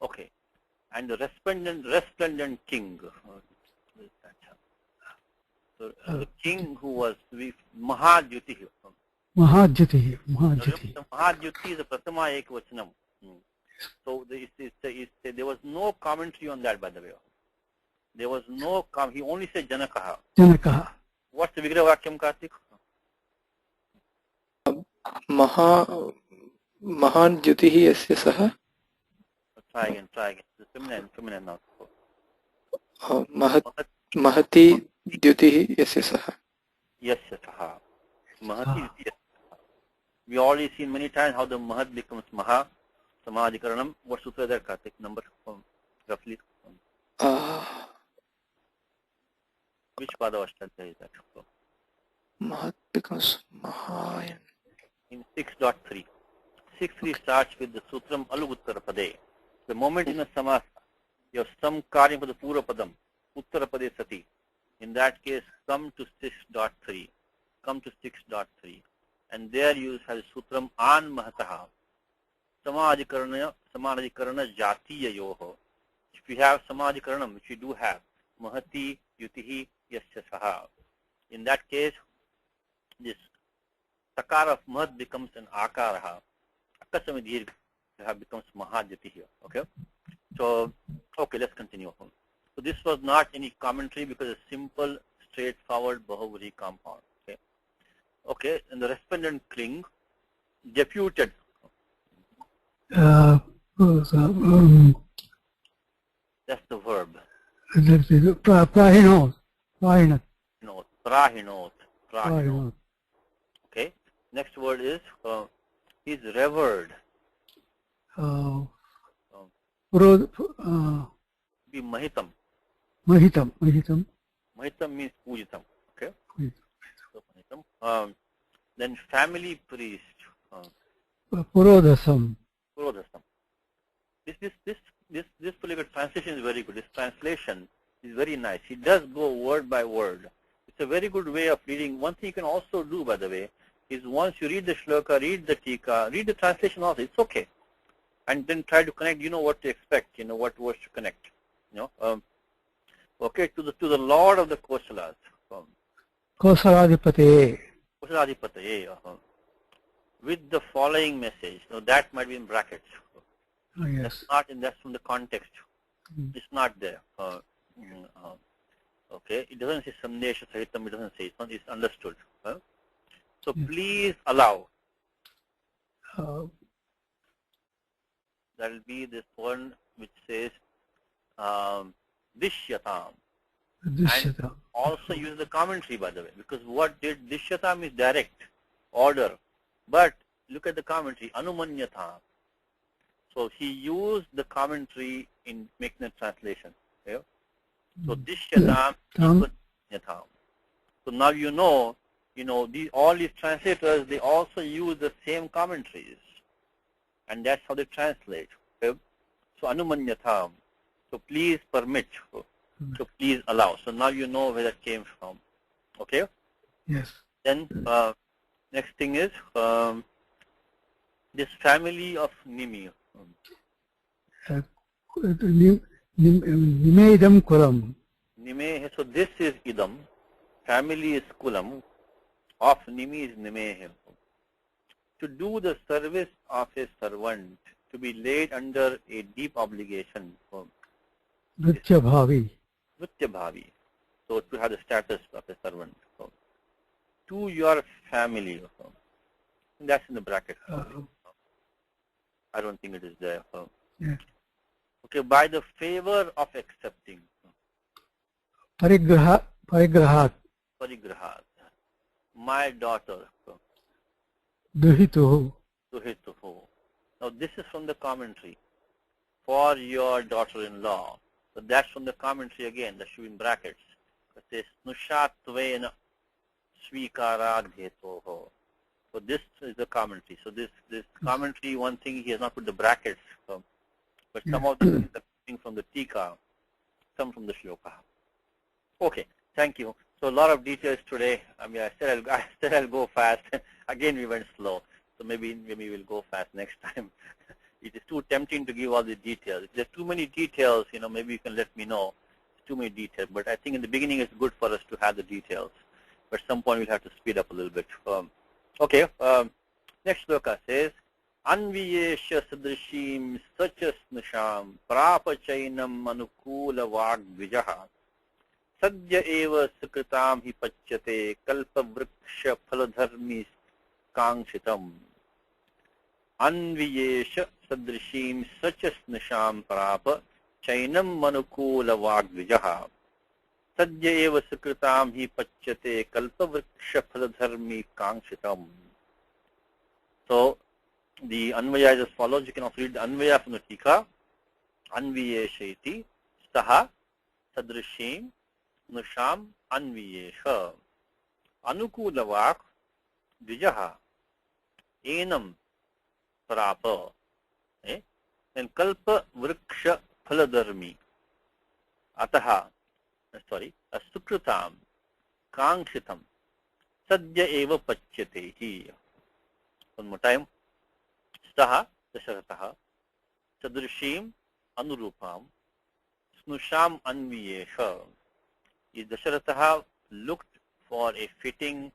Okay. and the resplendent king. So the king who was Mahadyuti. Mahajyati. Mahajyati. Mahadyuti is the Pratama Ekvachanam. So there was no commentary on that, by the way. There was no he only said Janakaha. Janakaha. What's the Vigraha Vakyam, Kartik? Mahan Jyutihi Yasya Saha. Try again. It's feminine now. Mahati Jyutihi Yasya Saha. Yasya Saha. Mahati Jyutihi Yasya Saha. We already seen many times how the Mahat becomes Maha. Samadhikaranam. What sutra is that, Kartik? Number roughly. Which pada Ashtadhya is that? Mahat becomes Maha. In 6.3. 6.3 starts with the sutram aluguttara pade. The moment in a samasa, you have some karyam for the pura padam, uttara pade sati. In that case, come to 6.3. Come to 6.3. And there you have sutram an mahataha. Samadhikarana jatiya yoho. If you have samadhikaranam, which you do have, mahati yutihi yasya saha. In that case, this sakara of mahat becomes an akaraha. Akasamidhir becomes mahajyati here. Okay? So, okay, let's continue. So this was not any commentary because it's simple, straightforward Bahuvri compound. Okay? Okay, and the resplendent king deputed. That's That's the verb. Prahinot. Prahinot. No, prahinot. Prahinot. Okay. Next word is he's revered. Be mahitam. Mahitam. Mahitam. Mahitam means pujitam. Okay. So mahitam. Then family priest. Purodasam. Purodasam. This particular translation is very good. This translation is very nice. He does go word by word. It's a very good way of reading. One thing you can also do, by the way, is once you read the shloka, read the tika, read the translation also. It's okay. And then try to connect. You know what to expect. You know what words to connect. You know. Okay. To the Lord of the Kosalas. Kosaladipate. Kosaladipate. With the following message. Now that might be in brackets. Oh, yes. That's from the context. It's not there. Okay, it doesn't say Sandesha Sahitam, it doesn't say it's understood. So please allow. That will be this one which says Dishyatam. And also use the commentary, by the way, because what did Dishyatam is direct order. But look at the commentary, Anumanyatam. So he used the commentary in making the translation. Okay? So Dishyatam, Anumanyatam. So now you know all these translators, they also use the same commentaries. And that's how they translate. Okay? So Anumanyatam. So please permit. So please allow. So now you know where that came from. Okay? Yes. Then next thing is this family of Nimi. Nimedam kulam. Nime. So this is idam. Family is kulam. Of Nimi is Nimehe. To do the service of a servant, to be laid under a deep obligation. Nritya bhavi. Nritya bhavi. So to have the status of a servant. To your family. That's in the bracket. I don't think it is there. Yeah. Okay, by the favor of accepting. Parigrahat. Parigrahat. My daughter. Duhituhu. Duhituhu. Now this is from the commentary. For your daughter-in-law. So that's from the commentary again. That should be in brackets. It says Nushatvena Svikaragdhetoho. So this is the commentary. So this commentary, one thing he has not put the brackets. But some of the things are coming from the tika, some from the shloka. Okay, thank you. So a lot of details today. I mean, I said I'll go fast. Again, we went slow. So maybe we'll go fast next time. it is too tempting to give all the details. If there's too many details, maybe you can let me know. It's too many details. But I think in the beginning it's good for us to have the details. But at some point we'll have to speed up a little bit. Okay. Next sloka says, Anviyesha sadrishim sachasnusham prapachainam anukula vagvijaha sadya eva sukritam hi pachyate kalpa vriksha phaladharmi kangshitam. Anviyesha sadrishim sachasnusham prapachainam anukula vagvijaha sadya eva sukritam hi pachyate kalpa vriksha phaladharmi kangshitam. So, the Anvaya is as follows. You can also read the Anvaya from the Tika. Anviyesha iti staha sadrishim nusham anviyesha. Anukula vak vijaha enam prapa. And kalpa vriksha phaladharmi. Ataha, asukritam kangshitam sadya eva pachyate hi. One more time. Staha dasharatah sadrishim anurupam snusham anviyesha. Dasharatah looked for a fitting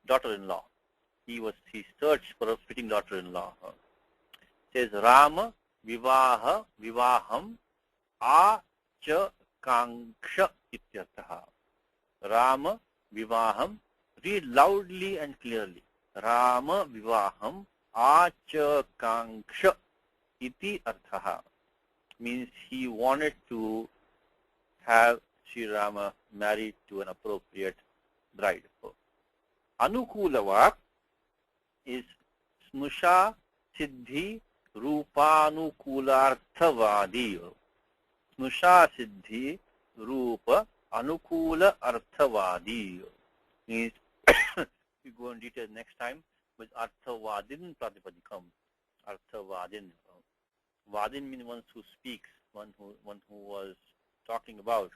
daughter-in-law. He searched for a fitting daughter-in-law. Says Rama vivaham a cha kanksha ityartha. Rama vivaham. Read loudly and clearly. Rama vivaham acha kanksha iti arthaha. Means he wanted to have Sri Rama married to an appropriate bride. Anukula vak is snusha siddhi rupanukularthavadi. Snusha siddhi rupa anukula arthavadi. Means we go in detail next time, but arthavadin pratipadikam. Arthavadin. Vadin means one who speaks, one who was talking about,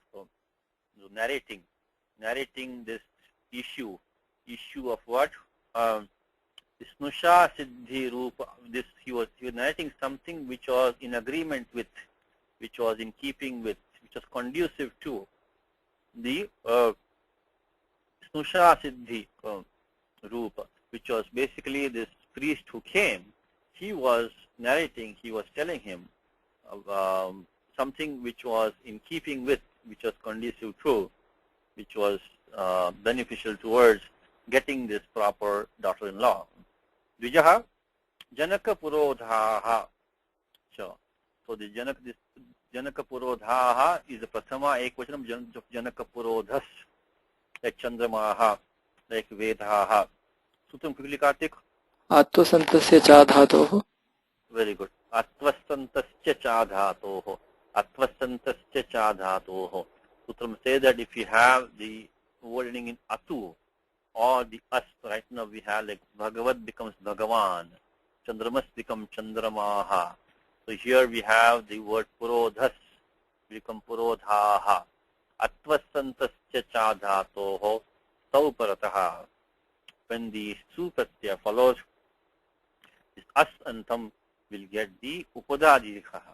narrating this issue of what? Snusha siddhi rupa. This he was narrating something which was in agreement with, which was in keeping with, which was conducive to the Snusha siddhi rupa, which was basically this priest who came. He was narrating, he was telling him something which was in keeping with, which was conducive to, which was beneficial towards getting this proper daughter-in-law. Vijaha, Janaka Purodhaha. So the this Janaka Purodhaha is the Prathama Ekvachanam of Janaka Purodhas, like Chandramaha, like Vedaha. Sutram quickly, Kartik. Atvasantasya cha dhatoh. Very good. Atvasantasya cha dhatoh. Atvasantasya cha dhatoh. Sutram says that if you have the wording in atu or the as, right now we have like Bhagavad becomes Bhagavan, Chandramas becomes Chandramaha. So here we have the word Purodhas become Purodhaha. Atvasantasya cha dhatoh sauparataha. When the su pratyaya follows, this as antam will get the upada dirghaha.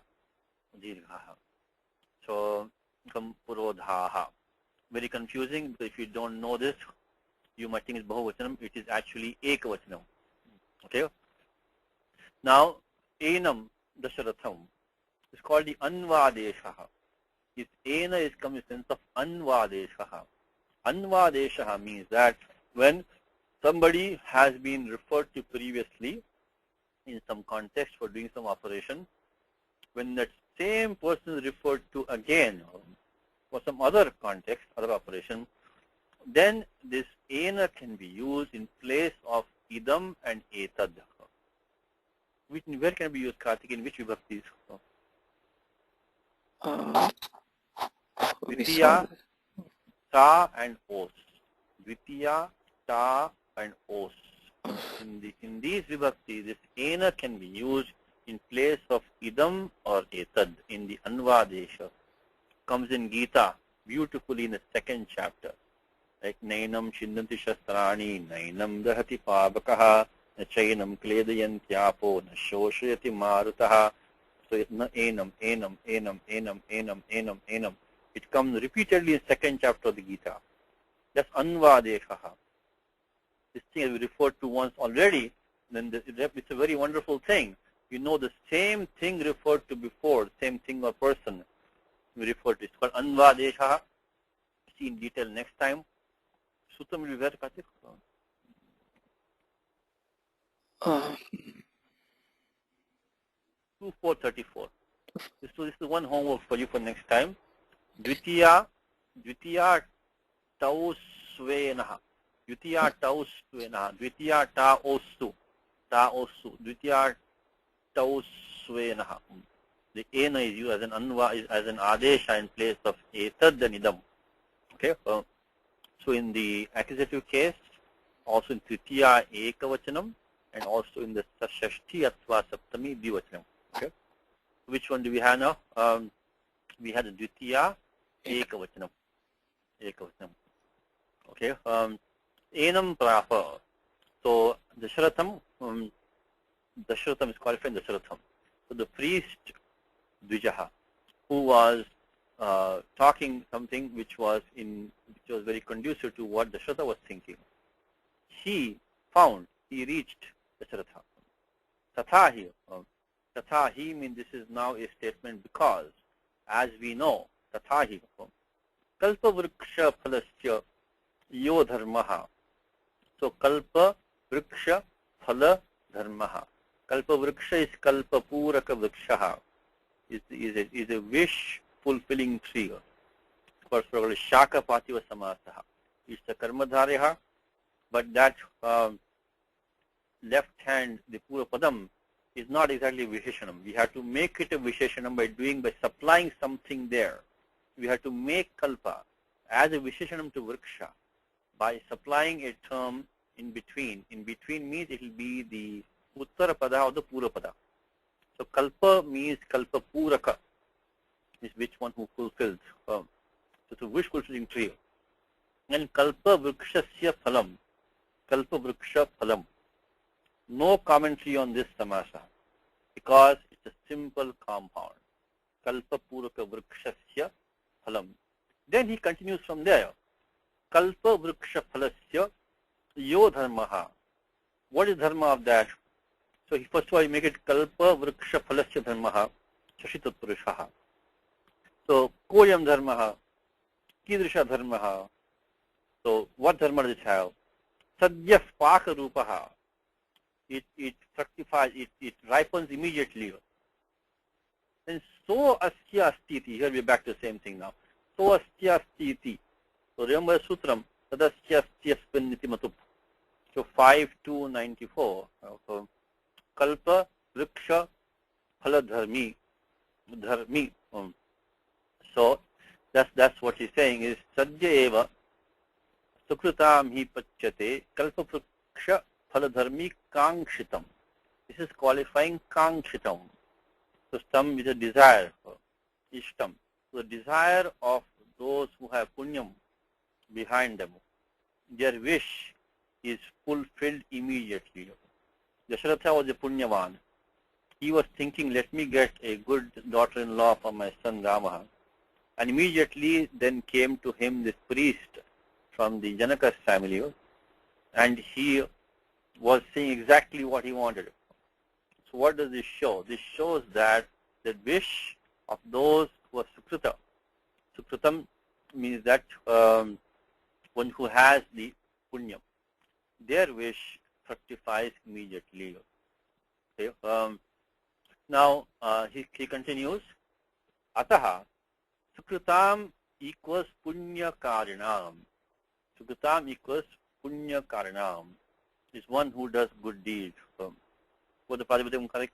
So become Purodhaha. Very confusing, because if you don't know this, you might think it's Bahuvachanam. It is actually Ekavachanam. Okay? Now, Enam Dasharatham is called the Anvadeshaha. This Ena is coming in the sense of Anvadeshaha. Anvadeshaha means that when somebody has been referred to previously in some context for doing some operation, when that same person is referred to again for some other context, other operation, then this ena can be used in place of idam and etad. Where can it be used, Kartik? In which vibhaktis? Dvitiya, ta and os. Dvitiya, ta and os. In these vibhaktis, this ena can be used in place of idam or etad in the Anvadesha. Comes in Gita beautifully in the 2nd chapter. Like Nainam Shindanti Shastrani, Nainam Dahati Pabakaha, न चैनं क्लेदयन्त्यापो न शोषयति मारुतः. So na enam, enam, enam, enam, enam, enam, enam. It comes repeatedly in second chapter of the Gita. That's anvadeshaha. This thing we referred to once already, then it's a very wonderful thing. You know the same thing referred to before, same thing or person we referred to. It's called anvadeshaha. See in detail next time. Sutam will be where, Karthik? 2434. This is one homework for you for next time. Dvitiya tau svenaha. Dvitiya tau svenaha. Dvitiya ta ostu. Dvitiya tau svenaha. The ena is used as an anva, as an adesha in place of etad and idam. Okay. So in the accusative case, also in tritiya ekavachanam, and also in the shashti atva saptami dvivachanam. Okay. Which one do we have now? We had the dvitiya ekavachanam. Okay. Enam prapa. So Dasharatham is qualified Dasharatham. So the priest Dvijaha, who was talking something which was very conducive to what Dasharatha was thinking. He reached Dasharatha. Tathahi. Tathahi means this is now a statement because, as we know, Tathahi. Kalpa vriksha phalasya yo dharmaha. So kalpa vriksha phala dharmaha. Kalpa vriksha is kalpa puraka vrikshaha. Is a wish fulfilling tree. Of course, shaka pativa samasaha. It's a karmadharyaha, but that left hand, the pura padam, is not exactly visheshanam. We have to make it a visheshanam by supplying something there. We have to make kalpa as a visheshanam to vriksha by supplying a term in between. In between means it will be the uttara pada or the pura pada. So kalpa means kalpa puraka, is which one who fulfills. So it's a wish fulfilling tree. And kalpa vrikshasya phalam. Kalpa vriksha phalam. No commentary on this samasa because it's a simple compound. Kalpa puraka vrikshasya phalam. Then he continues from there. Kalpa vriksha phalasya yo dharmaha. What is dharma of that? So first of all, you make it kalpa vriksha phalasya dharmaha shashitat purushaha. So koyam dharmaha, kidrisha dharmaha. So what dharma does it have? Sadya spaka rupaha. It fructifies, it ripens immediately. Then so asya astiti. Here we are back to the same thing now. So asya astiti. So remember sutram. Tadasya astya spanniti matup. So 5294. So kalpa vriksha phala dharmi. So that's what he's saying is sadya eva sukrutam hi pachyate kalpa vriksha phala dharmi kangshitam. This is qualifying kangshitam. So some is a desire, ishtam. So the desire of those who have punyam behind them, their wish is fulfilled immediately. Dasharatha was a punyavan. He was thinking, let me get a good daughter-in-law for my son Rama. And immediately then came to him this priest from the Janaka's family, and he was saying exactly what he wanted. So what does this show? This shows that the wish of those who are sukruta. Sukrutam means that one who has the punyam. Their wish fructifies immediately. Okay. Now he continues. Ataha sukrutam equals punya karinam. Sukrutam equals punya karinam. Is one who does good deeds. What the Padipadam correct?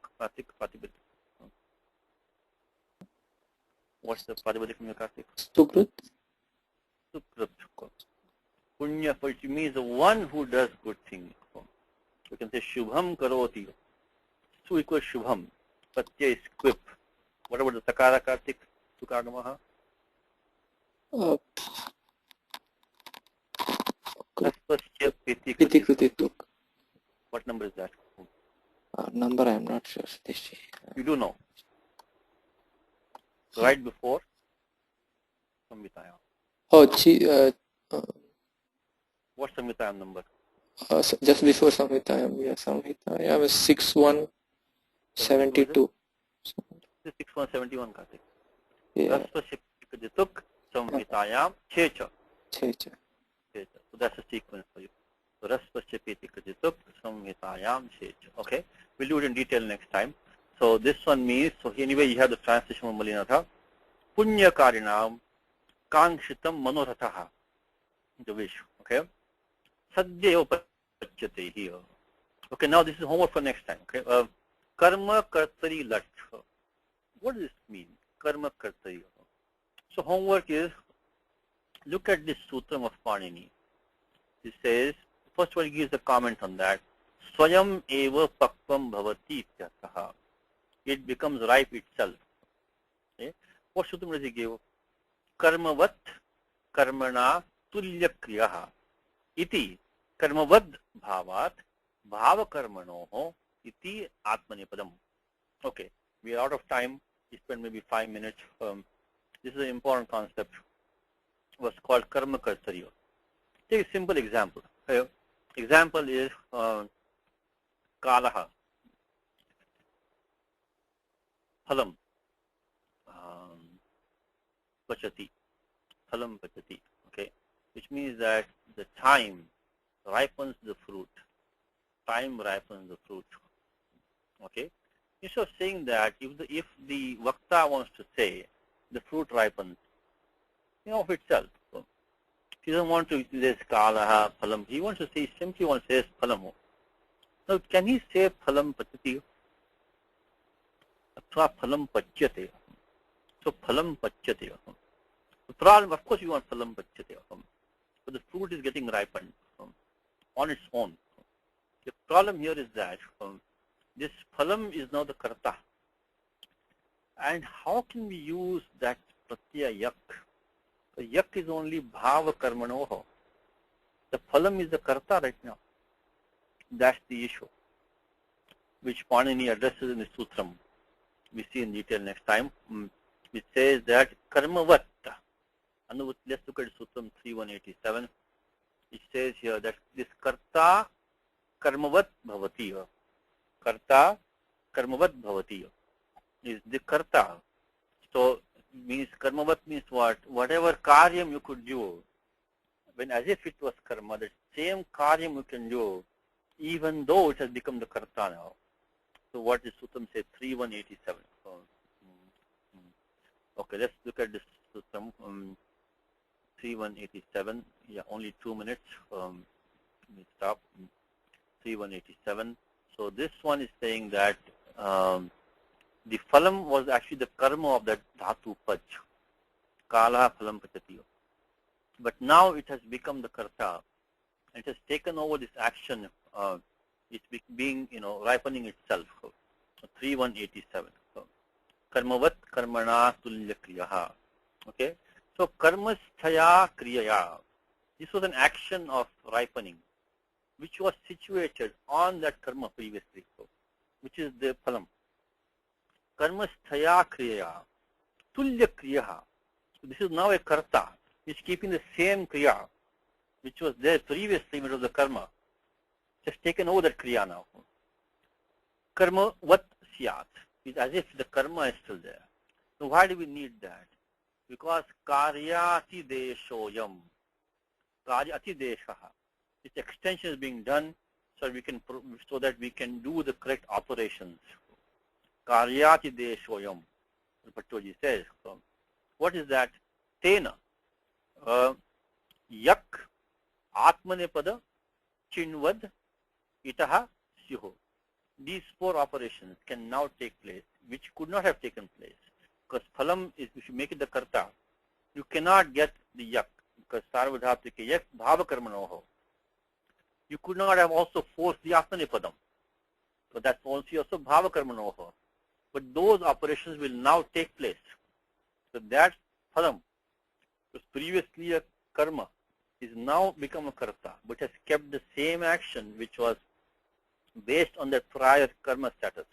What's the Padipadam Kartik? Sukrut. Sukrut. Punya, which means the one who does good things. We can say Shubham Karoti. Su equals Shubham. Satya is quip. What about the Sakara Kartik? Sukagamaha? Taspasya Piti Piti Kriti Tuk. What number is that? Number I am not sure, Satish. You do know. Right before Samhitayam. Oh, What's Samhitayam number? just before Samhitayam. Yeah, Samhitayam is 6172. This is 6171 Kartik. Yeah. Raspajituk Samhitayam Checha. Checha. So that's a sequence for you. So Raspajituk Samhitayam Checha. Okay. We'll do it in detail next time. So this one means, so anyway you have the translation of Malinatha. Punya Karinam Kangshitam Manorathaha. The wish. Okay. Sadhya Pachyate here. Okay, now this is homework for next time. Okay. Karma Kartari Lat. What does this mean? Karma Kartari. So homework is, look at this sutram of Panini. It says, first one gives a comment on that. Swayam eva pakvam bhavati ityataha. It becomes ripe itself. Okay. What sutram does he give? Karmavat karmana tulya kriyaha. Iti karmavad bhavat bhava karmanoho iti atmanipadam. Okay, we are out of time. We spend maybe 5 minutes. This is an important concept. What's called karma kartarya. Take a simple example. Example is kalaha, phalam, pachati, phalam pachati. Okay, which means that the time ripens the fruit. Time ripens the fruit. Okay. Instead of saying that, if the Vakta wants to say the fruit ripens, of itself. So he doesn't want to say kalaha, phalam. He wants to say, simply wants to say phalam. Now, can he say phalam pachati? Athva phalam pachyate. So phalam pachyate. The problem, of course, you want phalam pachyate. But the fruit is getting ripened on its own. The problem here is that this phalam is now the karta. And how can we use that pratyaya yak? The yak is only bhava karmanoho. The phalam is the karta right now. That's the issue, which Panini addresses in the sutram. We see in detail next time. It says that karmavat. Let's look at sutram 3187. It says here that this karta karmavat bhavati. Karta karmavat bhavati is the karta. So means karmavat means what? Whatever karyam you could do, when as if it was karma, the same karyam you can do, even though it has become the karta now. So what does Sutram say? 3187. Okay, let's look at this Sutram. 3187. Yeah, only 2 minutes. Let me stop. 3187. So this one is saying that the phalam was actually the karma of that dhatu pach. Kala phalam pachati. But now it has become the karta. It has taken over this action. It's being, ripening itself. 3187. Karmavat karmana tulya kriyaha. Okay. So karmasthaya kriyaya. This was an action of ripening, which was situated on that karma previously, which is the phalam. Karmasthaya kriyaya. Tulya kriyaha. So this is now a karta. It's keeping the same kriya, which was there previously, it was the karma. Just taken over that kriya now. Karma vat syat. It's as if the karma is still there. So why do we need that? Because karyati deshoyam. Karyati deshaha. Its extension is being done so that we can do the correct operations. Karyati deshoyam. Bhattoji says. So what is that? Tena. Yak atmanepada chinvad itaha syuho. These 4 operations can now take place, which could not have taken place. Because phalam is, if you make it the karta, you cannot get the yak. Because sarvadhaptike yak bhava karmanoho. You could not have also forced the atmanepadam. So that's also bhava karmanoho. But those operations will now take place. So that phalam, was previously a karma, is now become a karta, but has kept the same action which was based on their prior karma status.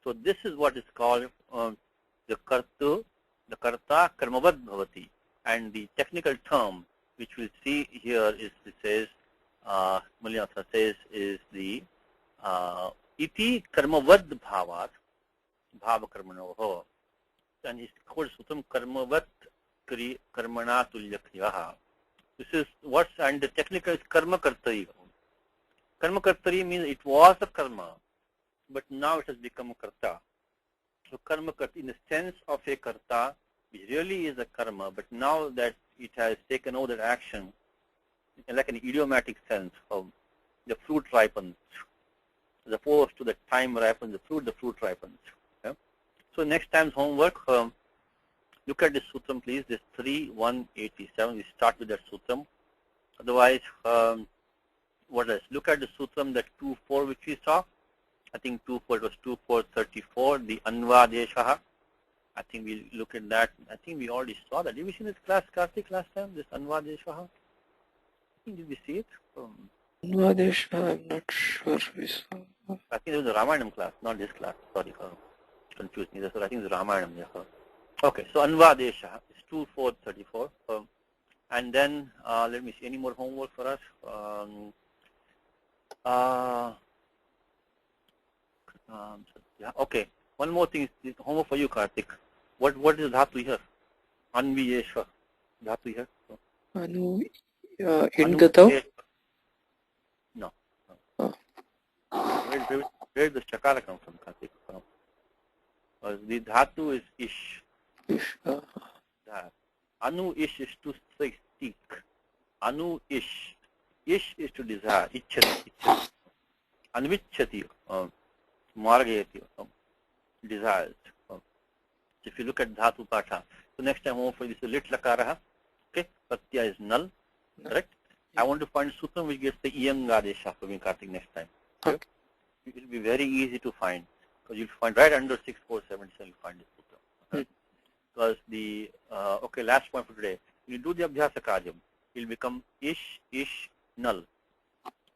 So this is what is called the karta karmavad bhavati, and the technical term which we see here is, it says, Mulyatha says, is the iti karmavad bhavat bhava karmanoho, and it's called sutam karmavat karmana tulya kriyaha. This is what's, and the technical is karma kartari. Karma kartari means it was a karma, but now it has become a karta. So karma karta in the sense of a karta, which really is a karma, but now that it has taken over that action, like an idiomatic sense of the fruit ripens, as opposed to the time ripens the fruit ripens. Okay? So next time's homework, look at this sutram, please, this 3.187. We start with that sutram. Otherwise, what else? Look at the sutram, that 2.4 which we saw. I think 2.4, it was 2.4.34, the anvadeshaha. I think we'll look at that. I think we already saw that. Did we see this class, Karthik, last time, this anvadeshaha? Did we see it? Anvadesha, I'm not sure we saw. I think it was the Ramayana class, not this class. Sorry, confused me. That's what I think it's Ramayana. Okay, so anvadeshaha is 2.4.34. And then, let me see, any more homework for us? Yeah, okay. One more thing is homework for you, Karthik. What is dhatu here? Anviyesha. Dhatu here. Anu, Ingatav? No. Oh. Where does Chakara come from, Karthik? The dhatu is ish. Ish. Anu ish is to seek. Anu ish. Ish is to desire. Ichchati. Anvichchati. Margayati. Desires. So if you look at dhatu patha, so next time hopefully this is lit lakaraha. Okay, pratya is null. Correct? I want to find sutram which gets the iyangadesha for me, Karthik, next time. Okay? It will be very easy to find, because you'll find right under 6.4.77 you'll find this sutram. Okay? Because the okay, last point for today. You do the abhyasa karyam, it will become ish null.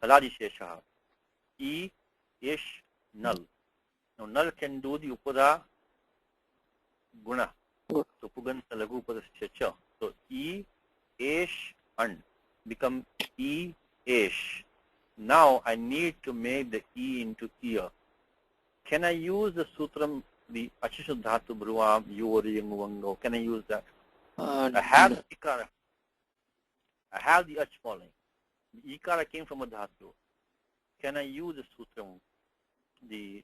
Aladi sheshaha. Ish null. Now null can do the upada guna. So puganta lagu upadascha. So ish and become ish. Now I need to make the e into ear. Can I use the sutram, the achishuddhatu bhruvam, yuvaryanguvango? Can I use that? I have the ikara. I have the ach following. The ikara came from a dhatu. Can I use the sutram, the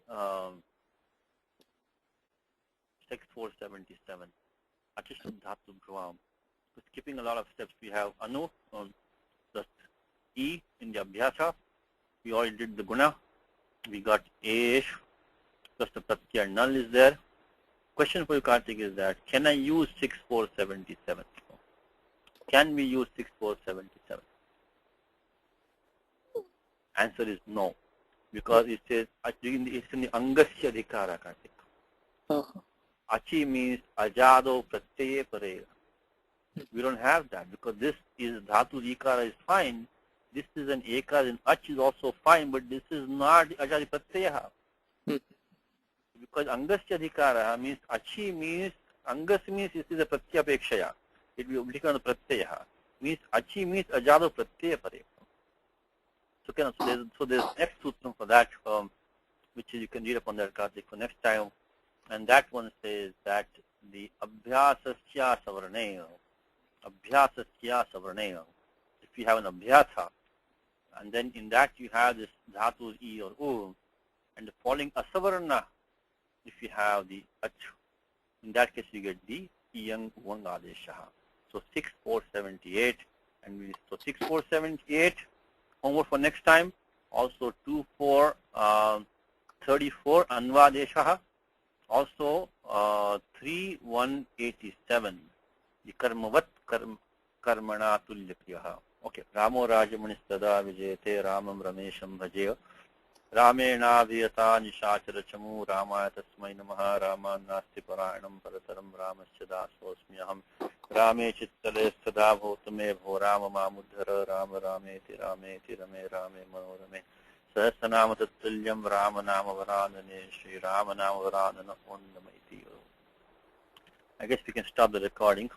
6.4.77, achishuddhatu bhruvam? Skipping a lot of steps, we have anu, plus e in the abhyasa. We already did the guna. We got ish, plus the pratyaya null is there. Question for you, Karthik, is that can I use 6.4.77? Can we use 6.4.77? Answer is no, because it says it's in the angasya adhikara, Karthik. Achi means ajado pratyaye parega. We don't have that, because this is dhatu ikara is fine. This is an ekar and ach is also fine, but this is not ajadi pratyaha. Because angasya adhikara means achi means angas means this is a pratyapekshaya. It will become a pratyaha. Means achi means ajado pratyaya pare. So there's next sutram for that, which you can read upon that, Karthik, for next time. And that one says that the abhyasasya savarneya. Abhyasasya savarneya. If you have an abhyasa, and then in that you have this dhatu e or u, and the following asavarna, if you have the ach, in that case you get the iyang uvang adeshaha. So 6.4.78, and so 6.4.78 homework for next time. Also 2.4.34 anvadeshaha. Also 3.1.87 the karmavat karmana tulya kriyaha. Okay. Ramo Rajamanistada Vijayate Ramam Ramesham Bhajeya. Ramena Viyata Nishachara Chamu Ramaya Tasmai Namaha Rama Nasti Paranam Parataram Ramasya Dasosmyaham Rame Chittale Sada Bhotame Bho Rama Mamudhara Rama Rameti Rame Rame Rame Manorame Sahasranama Tattulyam Ramanama Varanane Shri Ramanama Varanana Onnamaiti. I guess we can stop the recording.